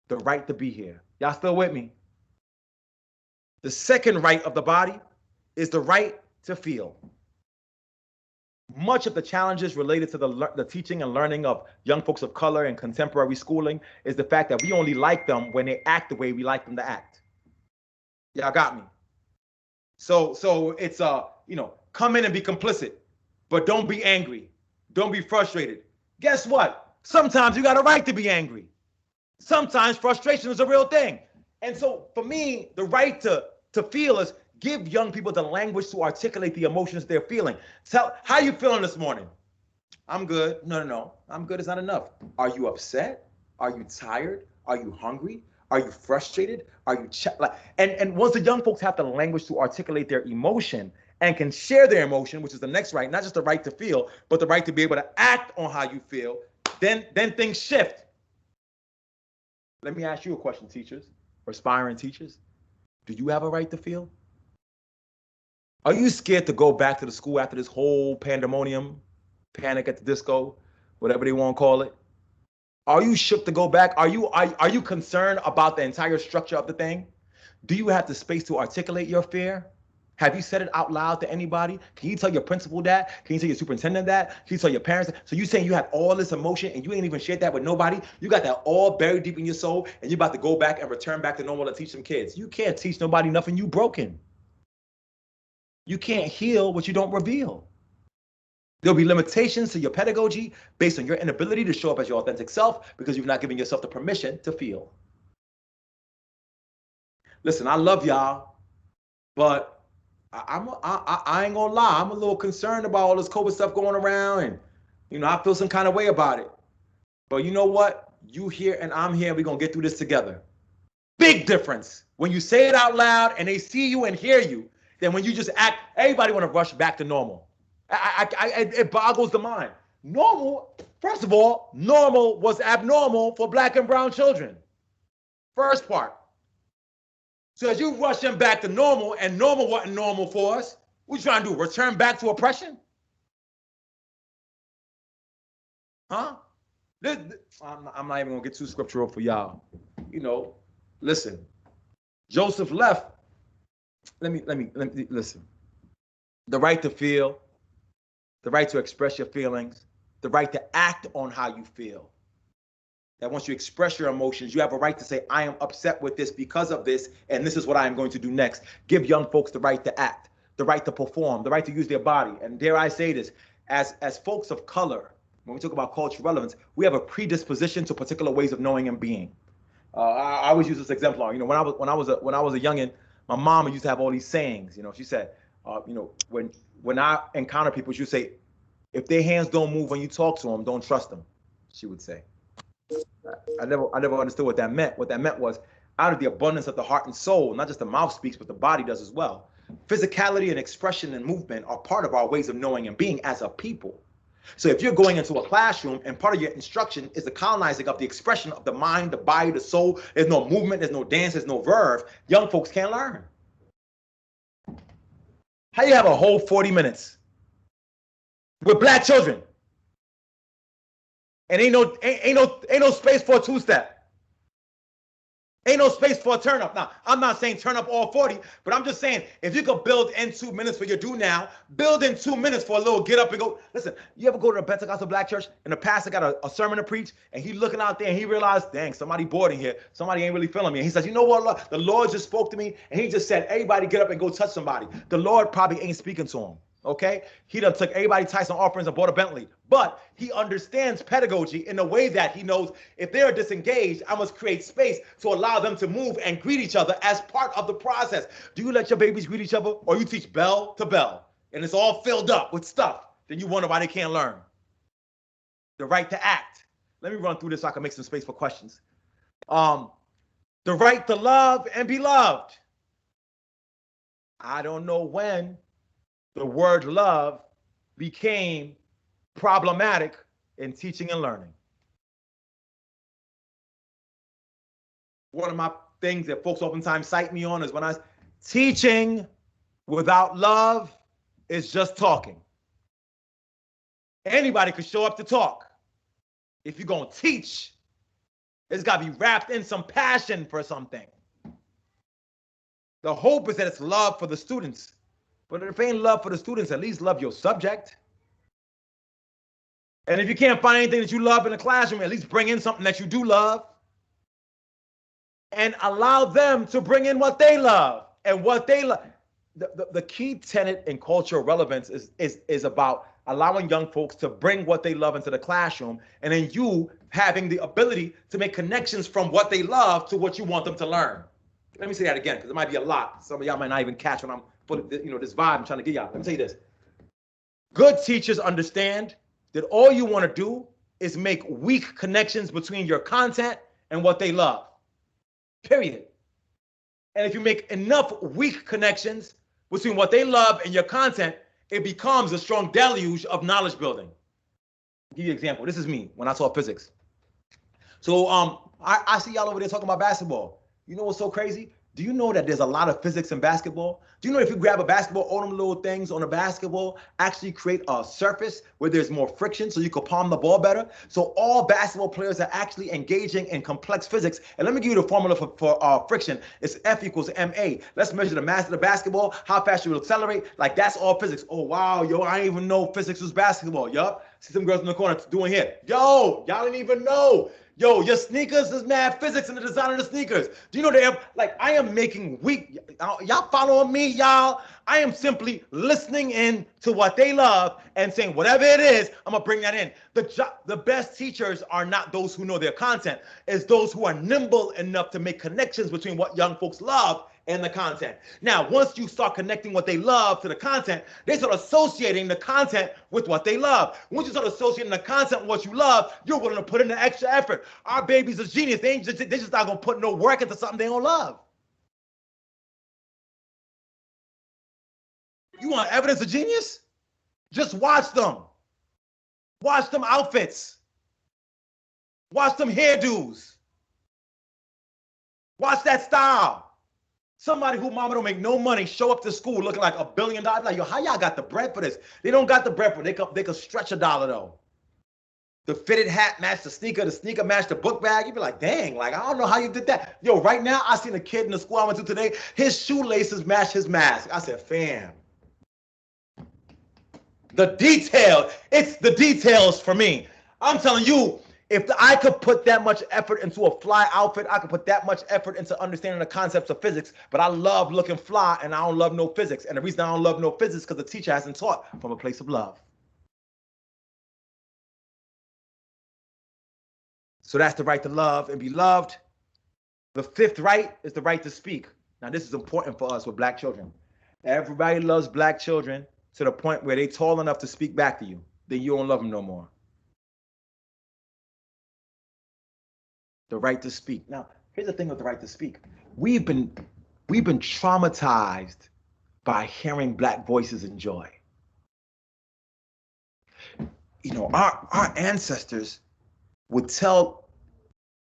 the right to be here. Y'all still with me? The second right of the body is the right to feel. Much of the challenges related to the teaching and learning of young folks of color and contemporary schooling is the fact that we only like them when they act the way we like them to act. Y'all got me? So it's come in and be complicit, but don't be angry. Don't be frustrated. Guess what? Sometimes you got a right to be angry. Sometimes frustration is a real thing. And so for me, the right to feel is give young people the language to articulate the emotions they're feeling. Tell, how you feeling this morning? I'm good. No. I'm good is not enough. Are you upset? Are you tired? Are you hungry? Are you frustrated? Are you and once the young folks have the language to articulate their emotion and can share their emotion, which is the next right, not just the right to feel, but the right to be able to act on how you feel, then things shift. Let me ask you a question, teachers, or aspiring teachers. Do you have a right to feel? Are you scared to go back to the school after this whole pandemonium, panic at the disco, whatever they want to call it? Are you shook to go back? Are you concerned about the entire structure of the thing? Do you have the space to articulate your fear? Have you said it out loud to anybody? Can you tell your principal that? Can you tell your superintendent that? Can you tell your parents that? So you saying you have all this emotion and you ain't even shared that with nobody? You got that all buried deep in your soul and you're about to go back and return back to normal and teach some kids. You can't teach nobody nothing, you broken. You can't heal what you don't reveal. There'll be limitations to your pedagogy based on your inability to show up as your authentic self because you've not given yourself the permission to feel. Listen, I love y'all, but I ain't gonna lie. I'm a little concerned about all this COVID stuff going around, and I feel some kind of way about it. But you know what? You here and I'm here. We're gonna get through this together. Big difference when you say it out loud and they see you and hear you. Then when you just act, everybody want to rush back to normal. It boggles the mind. Normal, first of all, normal was abnormal for Black and brown children. First part. So as you rush them back to normal, and normal wasn't normal for us, what you trying to do? Return back to oppression? Huh? I'm not even gonna get too scriptural for y'all. Listen. Joseph left. Let me listen. The right to feel, the right to express your feelings, the right to act on how you feel. That once you express your emotions, you have a right to say, I am upset with this because of this, and this is what I am going to do next. Give young folks the right to act, the right to perform, the right to use their body. And dare I say this, as folks of color, when we talk about cultural relevance, we have a predisposition to particular ways of knowing and being. I always use this exemplar. When I was a youngin', my mom used to have all these sayings. She said, when I encounter people, she would say, if their hands don't move when you talk to them, don't trust them. She would say. I never understood what that meant. What that meant was, out of the abundance of the heart and soul, not just the mouth speaks, but the body does as well. Physicality and expression and movement are part of our ways of knowing and being as a people. So if you're going into a classroom and part of your instruction is the colonizing of the expression of the mind, the body, the soul, there's no movement, there's no dance, there's no verve, young folks can't learn. How you have a whole 40 minutes with Black children and ain't no space for a two-step? Ain't no space for a turn up. Now, I'm not saying turn up all 40, but I'm just saying, if you could build in 2 minutes for your do now, build in 2 minutes for a little get up and go. Listen, you ever go to a Pentecostal Black church and the pastor got a sermon to preach and he looking out there and he realized, dang, somebody bored in here. Somebody ain't really feeling me. And he says, you know what, Lord? The Lord just spoke to me and he just said, everybody get up and go touch somebody. The Lord probably ain't speaking to him. Okay, he done took everybody tithes and offerings and bought a Bentley, but he understands pedagogy in a way that he knows if they are disengaged, I must create space to allow them to move and greet each other as part of the process. Do you let your babies greet each other, or you teach bell to bell and it's all filled up with stuff? Then you wonder why they can't learn. The right to act. Let me run through this so I can make some space for questions. The right to love and be loved. I don't know when the word love became problematic in teaching and learning. One of my things that folks oftentimes cite me on is when teaching without love is just talking. Anybody could show up to talk. If you're gonna teach, It's got to be wrapped in some passion for something. The hope is that it's love for the students. But if it ain't love for the students, at least love your subject. And if you can't find anything that you love in the classroom, at least bring in something that you do love. And allow them to bring in what they love. And what they love. The key tenet in cultural relevance is about allowing young folks to bring what they love into the classroom, and then you having the ability to make connections from what they love to what you want them to learn. Let me say that again, because it might be a lot. Some of y'all might not even catch when I'm putting, this vibe I'm trying to get y'all. Let me tell you this. Good teachers understand that all you want to do is make weak connections between your content and what they love. Period. And if you make enough weak connections between what they love and your content, it becomes a strong deluge of knowledge building. I'll give you an example. This is me when I taught physics. So I see y'all over there talking about basketball. You know what's so crazy? Do you know that there's a lot of physics in basketball? Do you know if you grab a basketball, all them little things on a basketball actually create a surface where there's more friction so you can palm the ball better? So all basketball players are actually engaging in complex physics. And let me give you the formula for friction. It's F equals ma. Let's measure the mass of the basketball, how fast you will accelerate. Like, that's all physics. Oh, wow, yo, I didn't even know physics was basketball. Yup. See some girls in the corner doing here. Yo, y'all didn't even know. Yo, your sneakers is mad physics in the design of the sneakers. Do you know they I am making weak, y'all following me, y'all? I am simply listening in to what they love and saying, whatever it is, I'm gonna bring that in. The best teachers are not those who know their content, it's those who are nimble enough to make connections between what young folks love and the content. Now, once you start connecting what they love to the content, they start associating the content with what they love. Once you start associating the content with what you love, you're willing to put in the extra effort. Our babies are genius. They just not gonna put no work into something they don't love. You want evidence of genius? Just watch them. Watch them outfits. Watch them hairdos. Watch that style. Somebody who mama don't make no money show up to school looking like $1 billion. Like, yo, how y'all got the bread for this? They don't got the bread for it. They could stretch $1 though. The fitted hat matched the sneaker matched the book bag. You'd be like, dang, like, I don't know how you did that. Yo, right now, I seen a kid in the school I went to today, his shoelaces match his mask. I said, fam. It's the details for me. I'm telling you, if I could put that much effort into a fly outfit, I could put that much effort into understanding the concepts of physics, but I love looking fly and I don't love no physics. And the reason I don't love no physics is because the teacher hasn't taught from a place of love. So that's the right to love and be loved. The fifth right is the right to speak. Now, this is important for us with Black children. Everybody loves Black children to the point where they're tall enough to speak back to you. Then you don't love them no more. The right to speak. Now, here's the thing with the right to speak. We've been traumatized by hearing Black voices in joy. You know, our ancestors would tell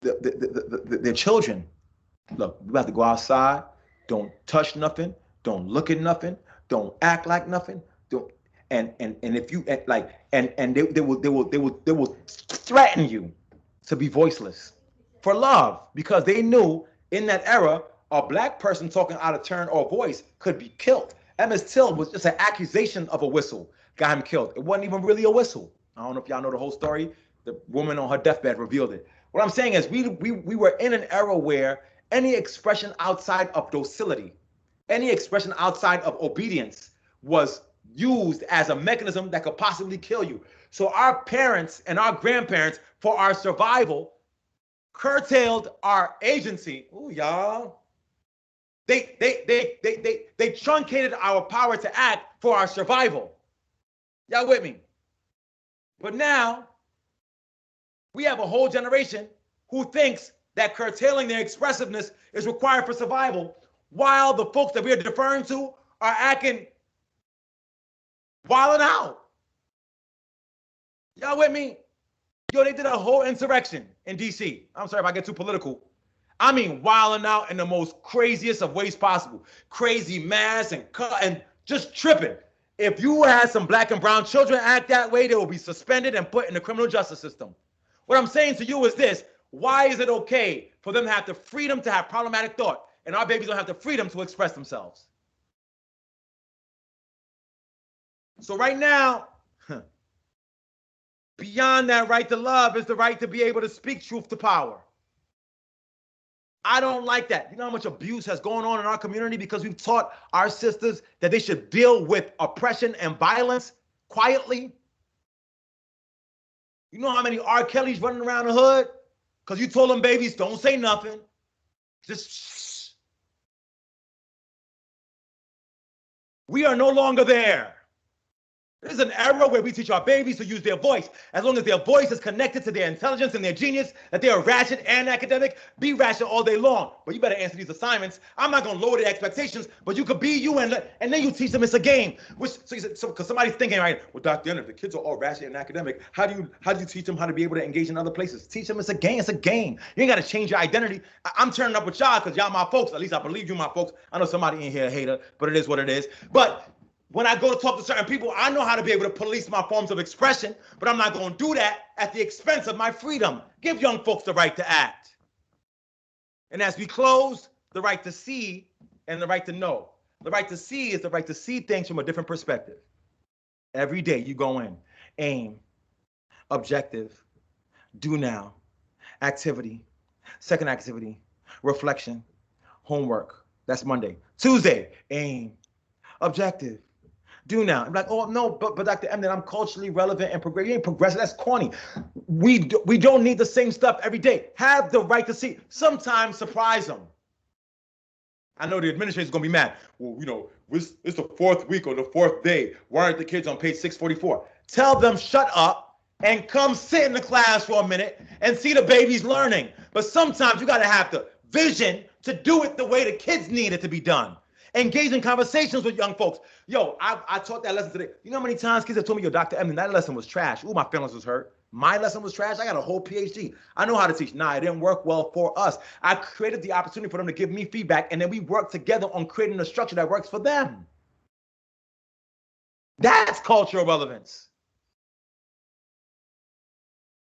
their children, look, we have to go outside, don't touch nothing, don't look at nothing, don't act like nothing, don't, and if you like, and they will threaten you to be voiceless for love, because they knew in that era a Black person talking out of turn or voice could be killed. Emmett Till was just an accusation of a whistle, got him killed. It wasn't even really a whistle. I don't know if y'all know the whole story. The woman on her deathbed revealed it. What I'm saying is we were in an era where any expression outside of docility, any expression outside of obedience was used as a mechanism that could possibly kill you. So our parents and our grandparents, for our survival, curtailed our agency. Ooh, y'all. They truncated our power to act for our survival. Y'all with me? But now, we have a whole generation who thinks that curtailing their expressiveness is required for survival, while the folks that we are deferring to are acting wilding out. Y'all with me? Yo, they did a whole insurrection in DC. I'm sorry if I get too political. I mean, wilding out in the most craziest of ways possible. Crazy mass and just tripping. If you had some Black and brown children act that way, they will be suspended and put in the criminal justice system. What I'm saying to you is this: Why is it okay for them to have the freedom to have problematic thought and our babies don't have the freedom to express themselves? So right now, beyond that right to love is the right to be able to speak truth to power. I don't like that. You know how much abuse has gone on in our community because we've taught our sisters that they should deal with oppression and violence quietly? You know how many R. Kelly's running around the hood? Because you told them babies, don't say nothing. Just shh. We are no longer there. This is an era where we teach our babies to use their voice. As long as their voice is connected to their intelligence and their genius, that they are ratchet and academic, be ratchet all day long. But you better answer these assignments. I'm not going to lower the expectations, but you could be you and then you teach them it's a game. Because somebody's thinking, right, well, Dr. Emdin, if the kids are all ratchet and academic, how do you teach them how to be able to engage in other places? Teach them it's a game. It's a game. You ain't got to change your identity. I'm turning up with y'all because y'all my folks. At least I believe you my folks. I know somebody in here a hater, but it is what it is. But when I go to talk to certain people, I know how to be able to police my forms of expression, but I'm not going to do that at the expense of my freedom. Give young folks the right to act. And as we close, the right to see and the right to know. The right to see is the right to see things from a different perspective. Every day you go in, aim, objective, do now, activity, second activity, reflection, homework. That's Monday. Tuesday, aim, objective, do now. I'm like, oh no, but Dr. Emdin, I'm culturally relevant and progressive. You ain't progressive. That's corny. We don't need the same stuff every day. Have the right to see. Sometimes surprise them. I know the administration's gonna be mad. Well, you know, it's the fourth week or the fourth day. Why aren't the kids on page 644? Tell them shut up and come sit in the class for a minute and see the babies learning. But sometimes you gotta have the vision to do it the way the kids need it to be done. Engage in conversations with young folks. Yo, I taught that lesson today. You know how many times kids have told me, yo, Dr. Emdin, that lesson was trash. Ooh, my feelings was hurt. My lesson was trash. I got a whole PhD. I know how to teach. Nah, it didn't work well for us. I created the opportunity for them to give me feedback, and then we worked together on creating a structure that works for them. That's cultural relevance.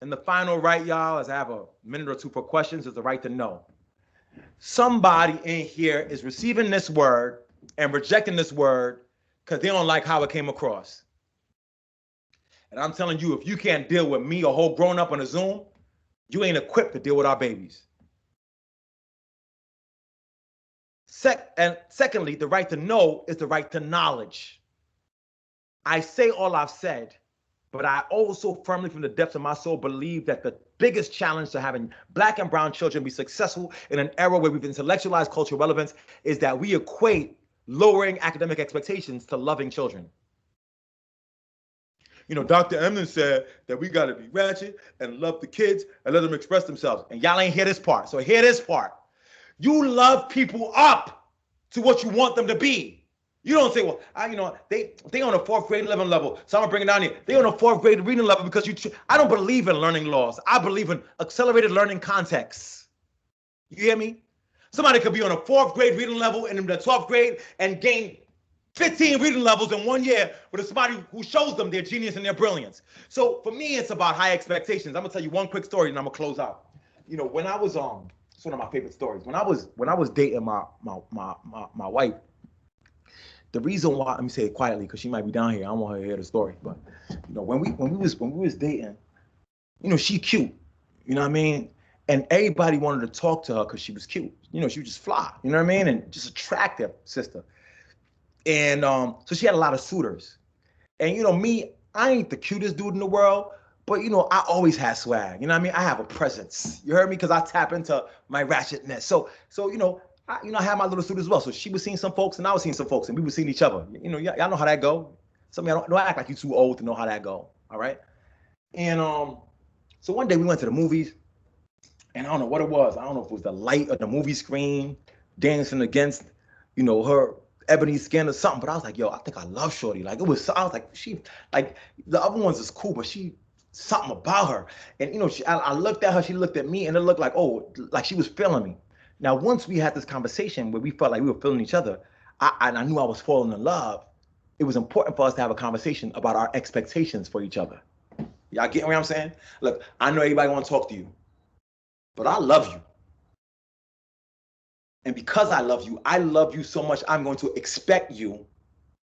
And the final right, y'all, as I have a minute or two for questions, is the right to know. Somebody in here is receiving this word and rejecting this word because they don't like how it came across. And I'm telling you, if you can't deal with me, a whole grown up on a Zoom, you ain't equipped to deal with our babies. And secondly, the right to know is the right to knowledge. I say all I've said, but I also firmly from the depths of my soul believe that the biggest challenge to having Black and brown children be successful in an era where we've intellectualized cultural relevance is that we equate lowering academic expectations to loving children. You know, Dr. Emdin said that we got to be ratchet and love the kids and let them express themselves. And y'all ain't hear this part. So hear this part. You love people up to what you want them to be. You don't say, well, they on a fourth grade level, so I'm gonna bring it down here. They on a fourth grade reading level because I don't believe in learning laws. I believe in accelerated learning contexts. You hear me? Somebody could be on a fourth grade reading level and in the 12th grade and gain 15 reading levels in 1 year with somebody who shows them their genius and their brilliance. So for me, it's about high expectations. I'm gonna tell you one quick story and I'm gonna close out. You know, when I was it's one of my favorite stories. When I was dating my wife. The reason why, let me say it quietly because she might be down here. I don't want her to hear the story. But you know, when we was dating, you know, she cute. You know what I mean? And everybody wanted to talk to her because she was cute. You know, she was just fly. You know what I mean? And just attractive sister. And so she had a lot of suitors. And you know, me, I ain't the cutest dude in the world, but you know, I always had swag. You know what I mean? I have a presence. You heard me? Because I tap into my ratchetness. So you know. I had my little suit as well. So she was seeing some folks and I was seeing some folks and we were seeing each other. You know, y'all know how that go. Some of y'all don't act like you're too old to know how that go. All right. And so one day we went to the movies and I don't know what it was. I don't know if it was the light of the movie screen dancing against, you know, her ebony skin or something. But I was like, yo, I think I love Shorty. Like I was like, she, like the other ones is cool, but she, something about her. And you know, I looked at her, she looked at me and it looked like, oh, like she was feeling me. Now, once we had this conversation where we felt like we were feeling each other, I knew I was falling in love. It was important for us to have a conversation about our expectations for each other. Y'all getting what I'm saying? Look, I know everybody want to talk to you. but I love you. And because I love you so much, I'm going to expect you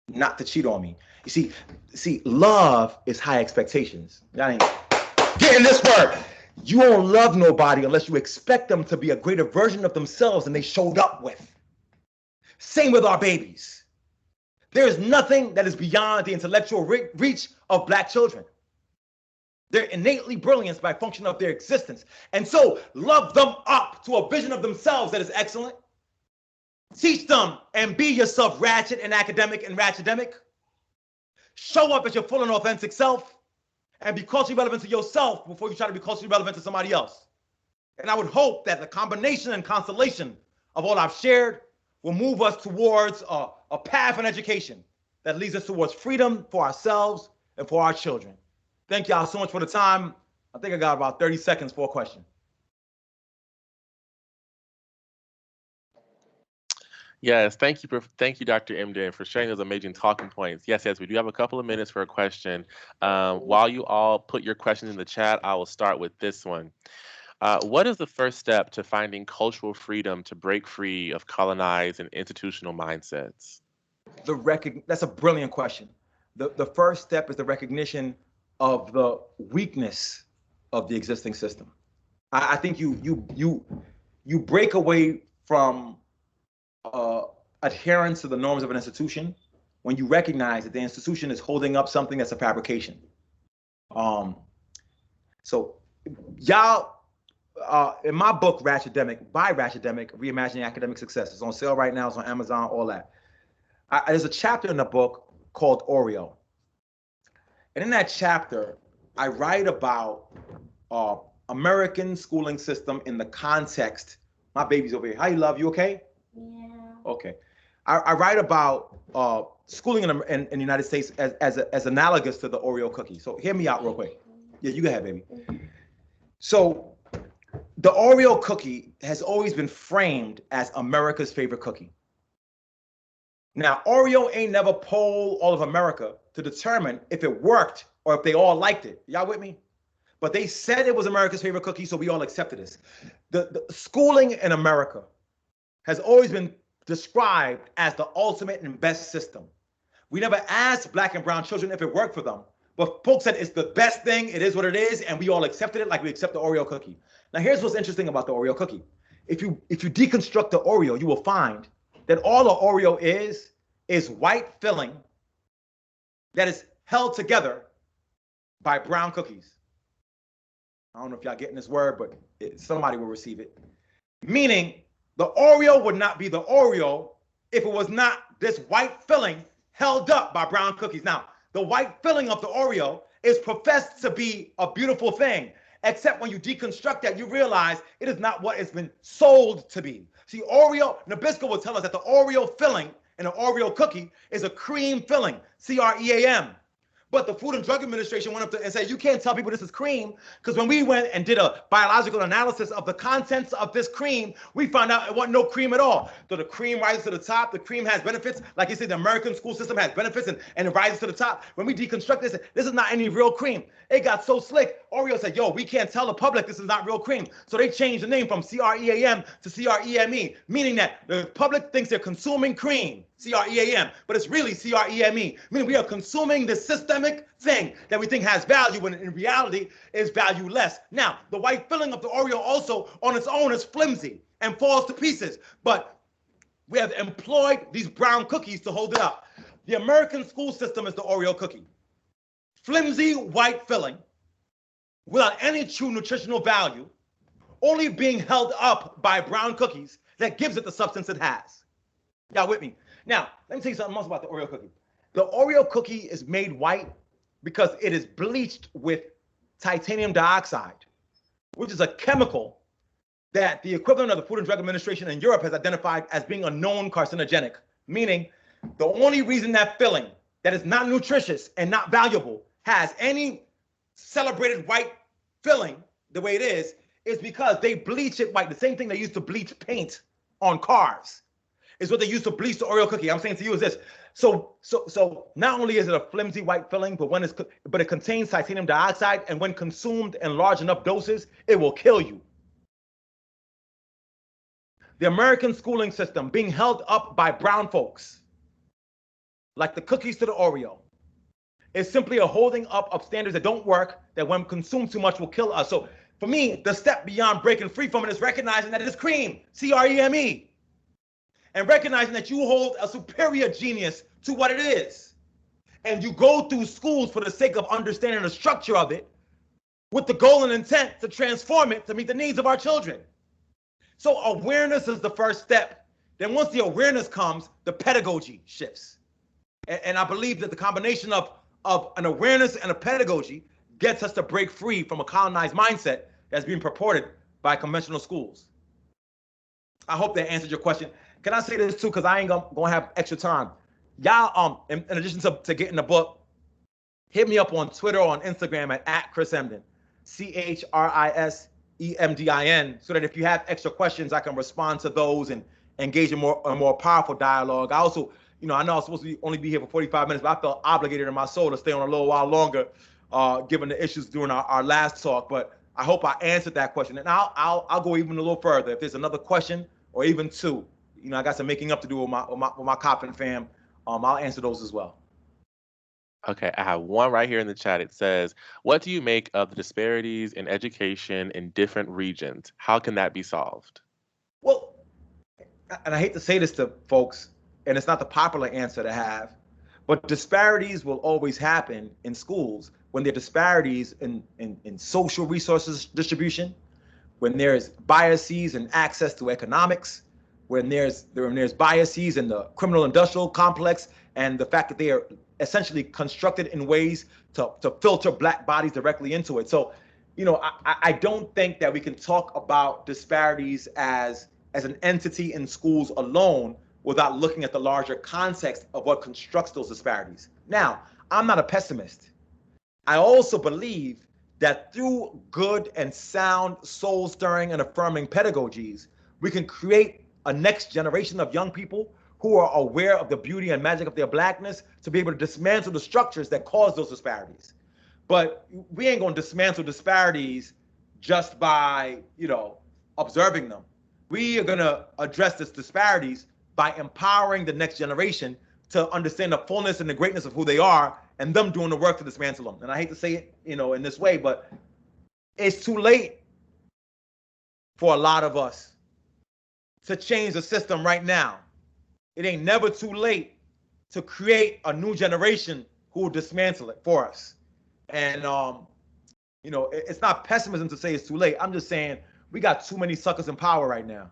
not to cheat on me. You see, love is high expectations. Y'all ain't getting this word. You won't love nobody unless you expect them to be a greater version of themselves than they showed up with. Same with our babies. There is nothing that is beyond the intellectual reach of Black children. They're innately brilliant by function of their existence. And so love them up to a vision of themselves that is excellent. Teach them and be yourself ratchet and academic and ratchademic. Show up as your full and authentic self and be culturally relevant to yourself before you try to be culturally relevant to somebody else. And I would hope that the combination and constellation of all I've shared will move us towards a path in education that leads us towards freedom for ourselves and for our children. Thank y'all so much for the time. I think I got about 30 seconds for a question. Yes, thank you, Dr. Emdin, for sharing those amazing talking points. Yes, we do have a couple of minutes for a question. While you all put your questions in the chat, I will start with this one. What is the first step to finding cultural freedom to break free of colonized and institutional mindsets? That's a brilliant question. The first step is the recognition of the weakness of the existing system. I think you break away from adherence to the norms of an institution when you recognize that the institution is holding up something that's a fabrication. So y'all, in my book, Ratchademic, by Ratchademic, Reimagining Academic Success, it's on sale right now, it's on Amazon, all that. There's a chapter in the book called Oreo. And in that chapter, I write about American schooling system in the context. My baby's over here. How you, love? You okay? Yeah. Okay. I write about schooling in the United States as analogous to the Oreo cookie. So hear me out real quick. Yeah, you go ahead, baby. So the Oreo cookie has always been framed as America's favorite cookie. Now, Oreo ain't never polled all of America to determine if it worked or if they all liked it. Y'all with me? But they said it was America's favorite cookie, so we all accepted this. The schooling in America has always been described as the ultimate and best system. We never asked Black and brown children if it worked for them, but folks said it's the best thing, it is what it is, and we all accepted it like we accept the Oreo cookie. Now, here's what's interesting about the Oreo cookie. If you deconstruct the Oreo, you will find that all the Oreo is white filling that is held together by brown cookies. I don't know if y'all getting this word, but somebody will receive it. Meaning, the Oreo would not be the Oreo if it was not this white filling held up by brown cookies. Now, the white filling of the Oreo is professed to be a beautiful thing, except when you deconstruct that, you realize it is not what it's been sold to be. See, Nabisco will tell us that the Oreo filling in an Oreo cookie is a cream filling, C-R-E-A-M. But the Food and Drug Administration went up and said, you can't tell people this is cream, because when we went and did a biological analysis of the contents of this cream, we found out it wasn't no cream at all. So the cream rises to the top, the cream has benefits. Like you said, the American school system has benefits and it rises to the top. When we deconstruct this is not any real cream. It got so slick, Oreo said, yo, we can't tell the public this is not real cream. So they changed the name from C-R-E-A-M to C-R-E-M-E, meaning that the public thinks they're consuming cream, C-R-E-A-M, but it's really C-R-E-M-E, meaning we are consuming this systemic thing that we think has value when in reality is valueless. Now, the white filling of the Oreo also on its own is flimsy and falls to pieces, but we have employed these brown cookies to hold it up. The American school system is the Oreo cookie. Flimsy white filling without any true nutritional value, only being held up by brown cookies that gives it the substance it has. Y'all with me? Now, let me tell you something else about the Oreo cookie. The Oreo cookie is made white because it is bleached with titanium dioxide, which is a chemical that the equivalent of the Food and Drug Administration in Europe has identified as being a known carcinogenic, meaning the only reason that filling that is not nutritious and not valuable has any celebrated white filling the way it is because they bleach it white. The same thing they used to bleach paint on cars is what they used to bleach the Oreo cookie. I'm saying to you is this. So not only is it a flimsy white filling, but it contains titanium dioxide, and when consumed in large enough doses, it will kill you. the American schooling system being held up by brown folks, like the cookies to the Oreo, is simply a holding up of standards that don't work, that when consumed too much will kill us. So for me, the step beyond breaking free from it is recognizing that it is cream, C-R-E-M-E, and recognizing that you hold a superior genius to what it is. And you go through schools for the sake of understanding the structure of it with the goal and intent to transform it to meet the needs of our children. So awareness is the first step. Then once the awareness comes, the pedagogy shifts. And I believe that the combination of an awareness and a pedagogy gets us to break free from a colonized mindset that's being purported by conventional schools. I hope that answered your question. Can I say this too, because I ain't gonna have extra time. Y'all, in addition to getting the book, hit me up on Twitter or on Instagram at Chris Emdin, CHRISEMDIN, so that if you have extra questions, I can respond to those and engage in a more powerful dialogue. I also, I know I was supposed to only be here for 45 minutes, but I felt obligated in my soul to stay on a little while longer, given the issues during our last talk. But I hope I answered that question, and I'll go even a little further. If there's another question or even two, I got some making up to do with my Coppin fam. I'll answer those as well. Okay, I have one right here in the chat. It says, what do you make of the disparities in education in different regions? How can that be solved? Well, and I hate to say this to folks, and it's not the popular answer to have, but disparities will always happen in schools when there are disparities in social resources distribution, when there's biases in access to economics, when there's biases in the criminal industrial complex, and the fact that they are essentially constructed in ways to filter Black bodies directly into it. So, I don't think that we can talk about disparities as an entity in schools alone without looking at the larger context of what constructs those disparities. Now, I'm not a pessimist. I also believe that through good and sound, soul-stirring and affirming pedagogies, we can create a next generation of young people who are aware of the beauty and magic of their Blackness to be able to dismantle the structures that cause those disparities. But we ain't gonna dismantle disparities just by, observing them. We are gonna address these disparities by empowering the next generation to understand the fullness and the greatness of who they are, and them doing the work to dismantle them. And I hate to say it, in this way, but it's too late for a lot of us to change the system right now. It ain't never too late to create a new generation who will dismantle it for us. And it's not pessimism to say it's too late. I'm just saying we got too many suckers in power right now.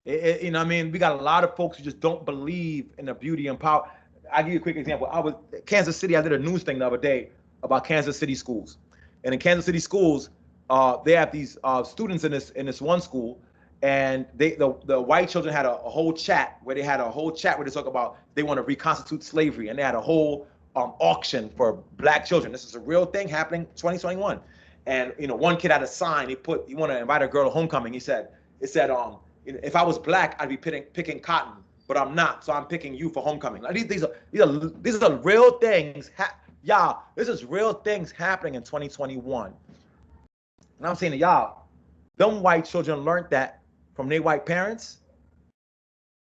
We got a lot of folks who just don't believe in the beauty and power. I'll give you a quick example. I was Kansas City. I did a news thing the other day about Kansas City schools. And in Kansas City schools, they have these students in this one school, and the white children had a whole chat where they talk about they want to reconstitute slavery, and they had a whole auction for Black children. This is a real thing happening 2021. And one kid had a sign. He want to invite a girl to homecoming. It said, if I was Black, I'd be picking cotton, but I'm not, so I'm picking you for homecoming. Like, these are real things. Y'all, this is real things happening in 2021. And I'm saying to y'all, them white children learned that from their white parents,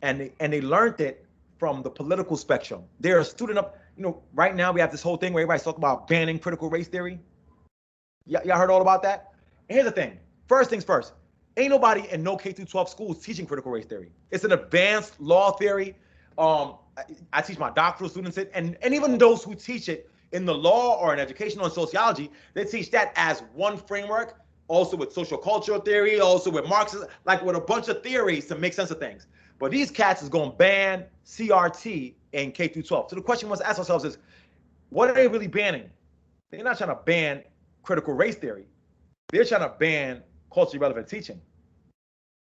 and they learned it from the political spectrum. They're a student of, right now we have this whole thing where everybody's talking about banning critical race theory. Y'all heard all about that? And here's the thing. First things first. Ain't nobody in no K-12 schools teaching critical race theory. It's an advanced law theory. I teach my doctoral students it, and even those who teach it in the law or in education or in sociology, they teach that as one framework, also with social cultural theory, also with Marxism, like with a bunch of theories to make sense of things. But these cats is going to ban CRT in K-12. So the question we must ask ourselves is, what are they really banning? They're not trying to ban critical race theory. They're trying to ban culturally relevant teaching.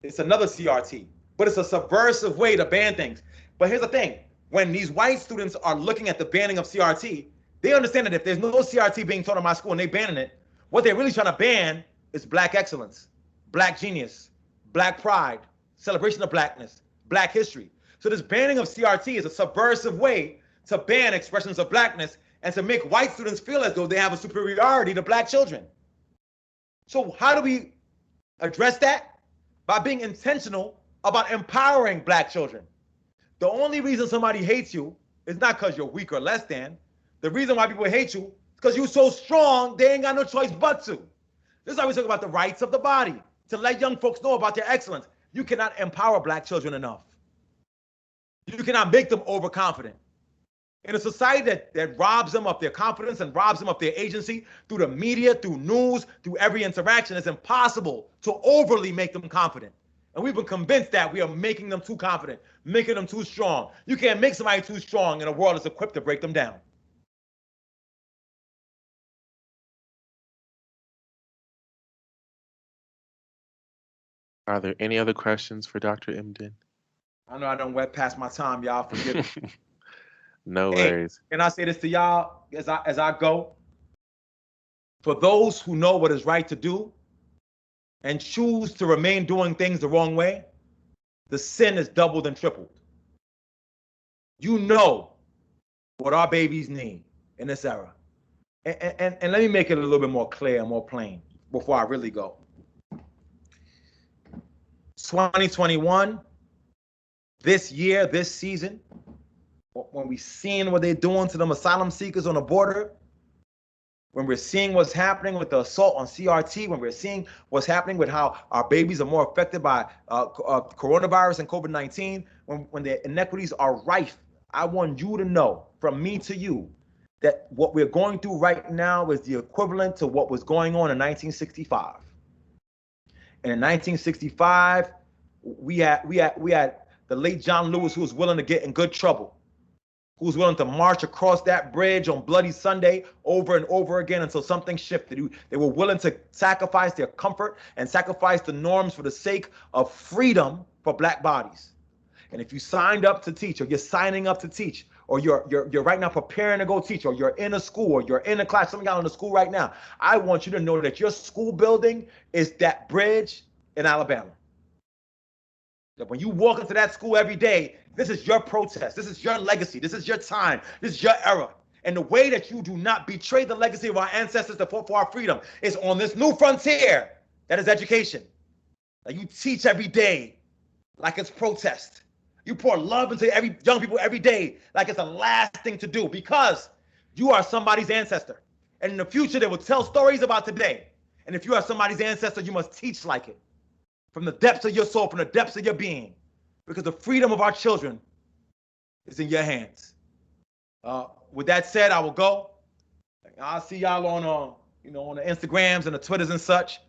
It's another CRT, but it's a subversive way to ban things. But here's the thing. When these white students are looking at the banning of CRT, they understand that if there's no CRT being taught in my school and they banning it, what they're really trying to ban is Black excellence, Black genius, Black pride, celebration of Blackness, Black history. So this banning of CRT is a subversive way to ban expressions of Blackness and to make white students feel as though they have a superiority to Black children. So how do we address that? by being intentional about empowering Black children. The only reason somebody hates you is not because you're weak or less than. The reason why people hate you is because you're so strong, they ain't got no choice but to. This is why we talk about the rights of the body, to let young folks know about their excellence. You cannot empower Black children enough. You cannot make them overconfident. In a society that robs them of their confidence and robs them of their agency through the media, through news, through every interaction, it's impossible to overly make them confident. And we've been convinced that we are making them too confident, making them too strong. You can't make somebody too strong in a world that's equipped to break them down. Are there any other questions for Dr. Emdin? I know I done went past my time, y'all. Forgive me. No worries. Can I say this to y'all as I go? For those who know what is right to do and choose to remain doing things the wrong way, the sin is doubled and tripled. You know what our babies need in this era. And let me make it a little bit more clear and more plain before I really go. 2021, this year, this season, when we're seeing what they're doing to them asylum seekers on the border, when we're seeing what's happening with the assault on CRT, when we're seeing what's happening with how our babies are more affected by coronavirus and COVID-19, when the inequities are rife, I want you to know, from me to you, that what we're going through right now is the equivalent to what was going on in 1965. And in 1965, we had the late John Lewis, who was willing to get in good trouble, who was willing to march across that bridge on Bloody Sunday over and over again until something shifted. They were willing to sacrifice their comfort and sacrifice the norms for the sake of freedom for Black bodies. And if you signed up to teach, or you're signing up to teach, or you're right now preparing to go teach, or you're in a school, or you're in a class, some of y'all in the school right now, I want you to know that your school building is that bridge in Alabama. That when you walk into that school every day, this is your protest, this is your legacy, this is your time, this is your era. And the way that you do not betray the legacy of our ancestors that fought for our freedom is on this new frontier that is education. That you teach every day like it's protest. You pour love into every young people every day like it's the last thing to do, because you are somebody's ancestor. And in the future, they will tell stories about today. And if you are somebody's ancestor, you must teach like it. From the depths of your soul, from the depths of your being. Because the freedom of our children is in your hands. With that said, I will go. I'll see y'all on on the Instagrams and the Twitters and such.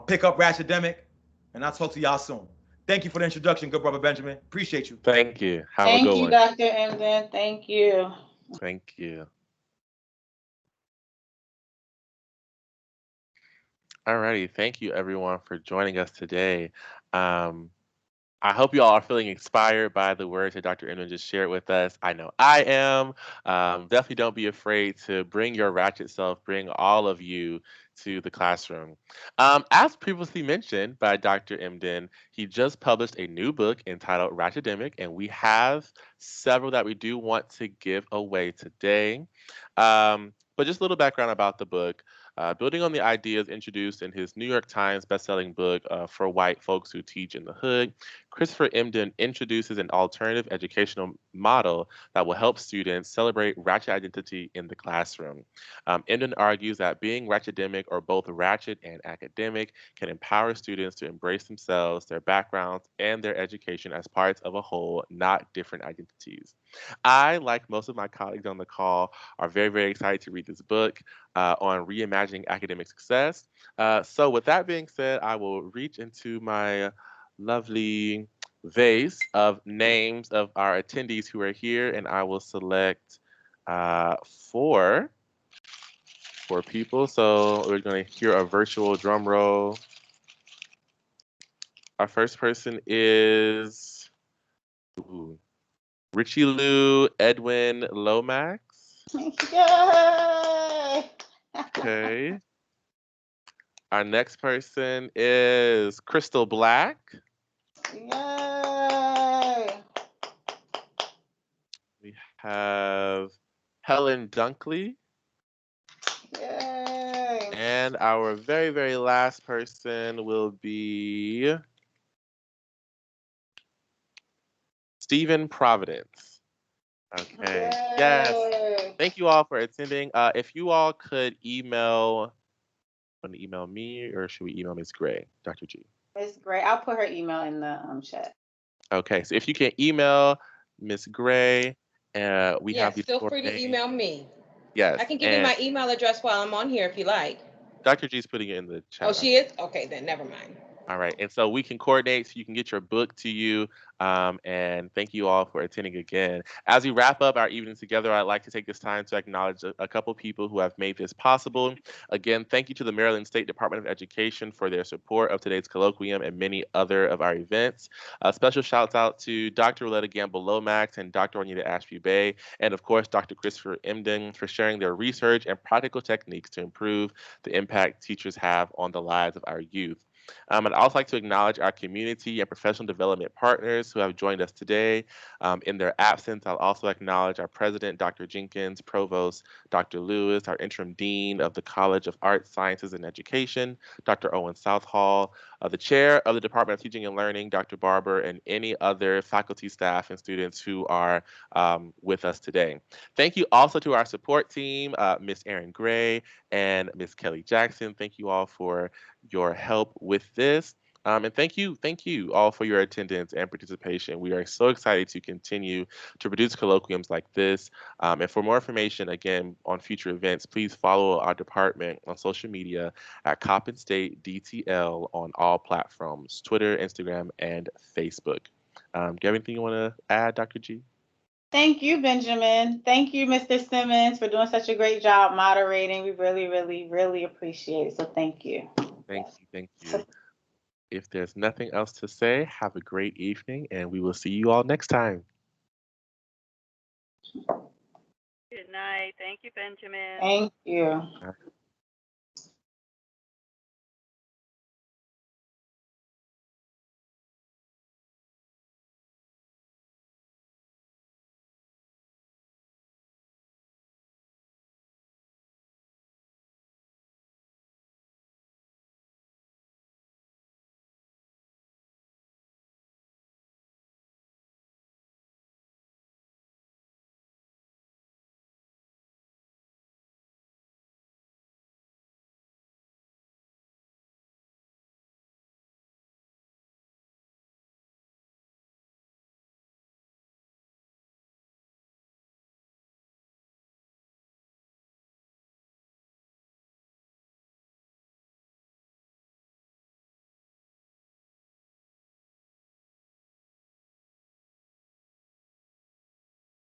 Pick up Ratchademic, and I'll talk to y'all soon. Thank you for the introduction, good brother Benjamin. Appreciate you. Thank you. Have a good one. Thank you, Dr. Emdin. Thank you. Thank you. Alrighty, thank you everyone for joining us today. I hope you all are feeling inspired by the words that Dr. Emdin just shared with us. I know I am. Definitely don't be afraid to bring your ratchet self, bring all of you to the classroom. As previously mentioned by Dr. Emdin, he just published a new book entitled Ratchademic, and we have several that we do want to give away today. But just a little background about the book. Building on the ideas introduced in his New York Times bestselling book, For White Folks Who Teach in the Hood, Christopher Emdin introduces an alternative educational model that will help students celebrate ratchet identity in the classroom. Emdin argues that being ratchetemic, or both ratchet and academic, can empower students to embrace themselves, their backgrounds, and their education as parts of a whole, not different identities. I, like most of my colleagues on the call, are very, very excited to read this book on reimagining academic success. So with that being said, I will reach into my lovely vase of names of our attendees who are here, and I will select four people. So we're going to hear a virtual drum roll. Our first person is Richie Lou Edwin Lomax. Yay! Okay. Our next person is Crystal Black. Yay! We have Helen Dunkley. Yay! And our very, very last person will be Stephen Providence. Okay. Yes. Yay. Thank you all for attending. If you all could email, want to email me or should we email Ms. Gray, Dr. G? It's great. I'll put her email in the chat. Okay, so if you can email Ms. Gray, we have Yes, these feel four free to names. email me. Yes, I can give you my email address while I'm on here if you like. Dr. G's putting it in the chat. Oh, she is? Okay, then never mind. All right, and so we can coordinate so you can get your book to you. And thank you all for attending again. As we wrap up our evening together, I'd like to take this time to acknowledge a couple people who have made this possible. Again, thank you to the Maryland State Department of Education for their support of today's colloquium and many other of our events. Special shouts out to Dr. Wyletta Gamble-Lomax and Dr. Juanita Ashby-Bey, and of course, Dr. Christopher Emdin for sharing their research and practical techniques to improve the impact teachers have on the lives of our youth. I'd also like to acknowledge our community and professional development partners who have joined us today. In their absence, I'll also acknowledge our president, Dr. Jenkins, provost, Dr. Lulus, our interim dean of the College of Arts, Sciences, and Education, Dr. Owen Southall, the chair of the Department of Teaching and Learning, Dr. Barber, and any other faculty, staff, and students who are with us today. Thank you also to our support team, Miss Erin Gray and Miss Kelly Jackson. Thank you all for your help with this. And thank you all for your attendance and participation. We are so excited to continue to produce colloquiums like this. And for more information, again, on future events, please follow our department on social media at Coppin State DTL on all platforms, Twitter, Instagram, and Facebook. Do you have anything you want to add, Dr. G? Thank you, Benjamin. Thank you, Mr. Simmons, for doing such a great job moderating. We really, really, really appreciate it. So thank you. Thank you. If there's nothing else to say, have a great evening, and we will see you all next time. Good night. Thank you, Benjamin. Thank you. All right.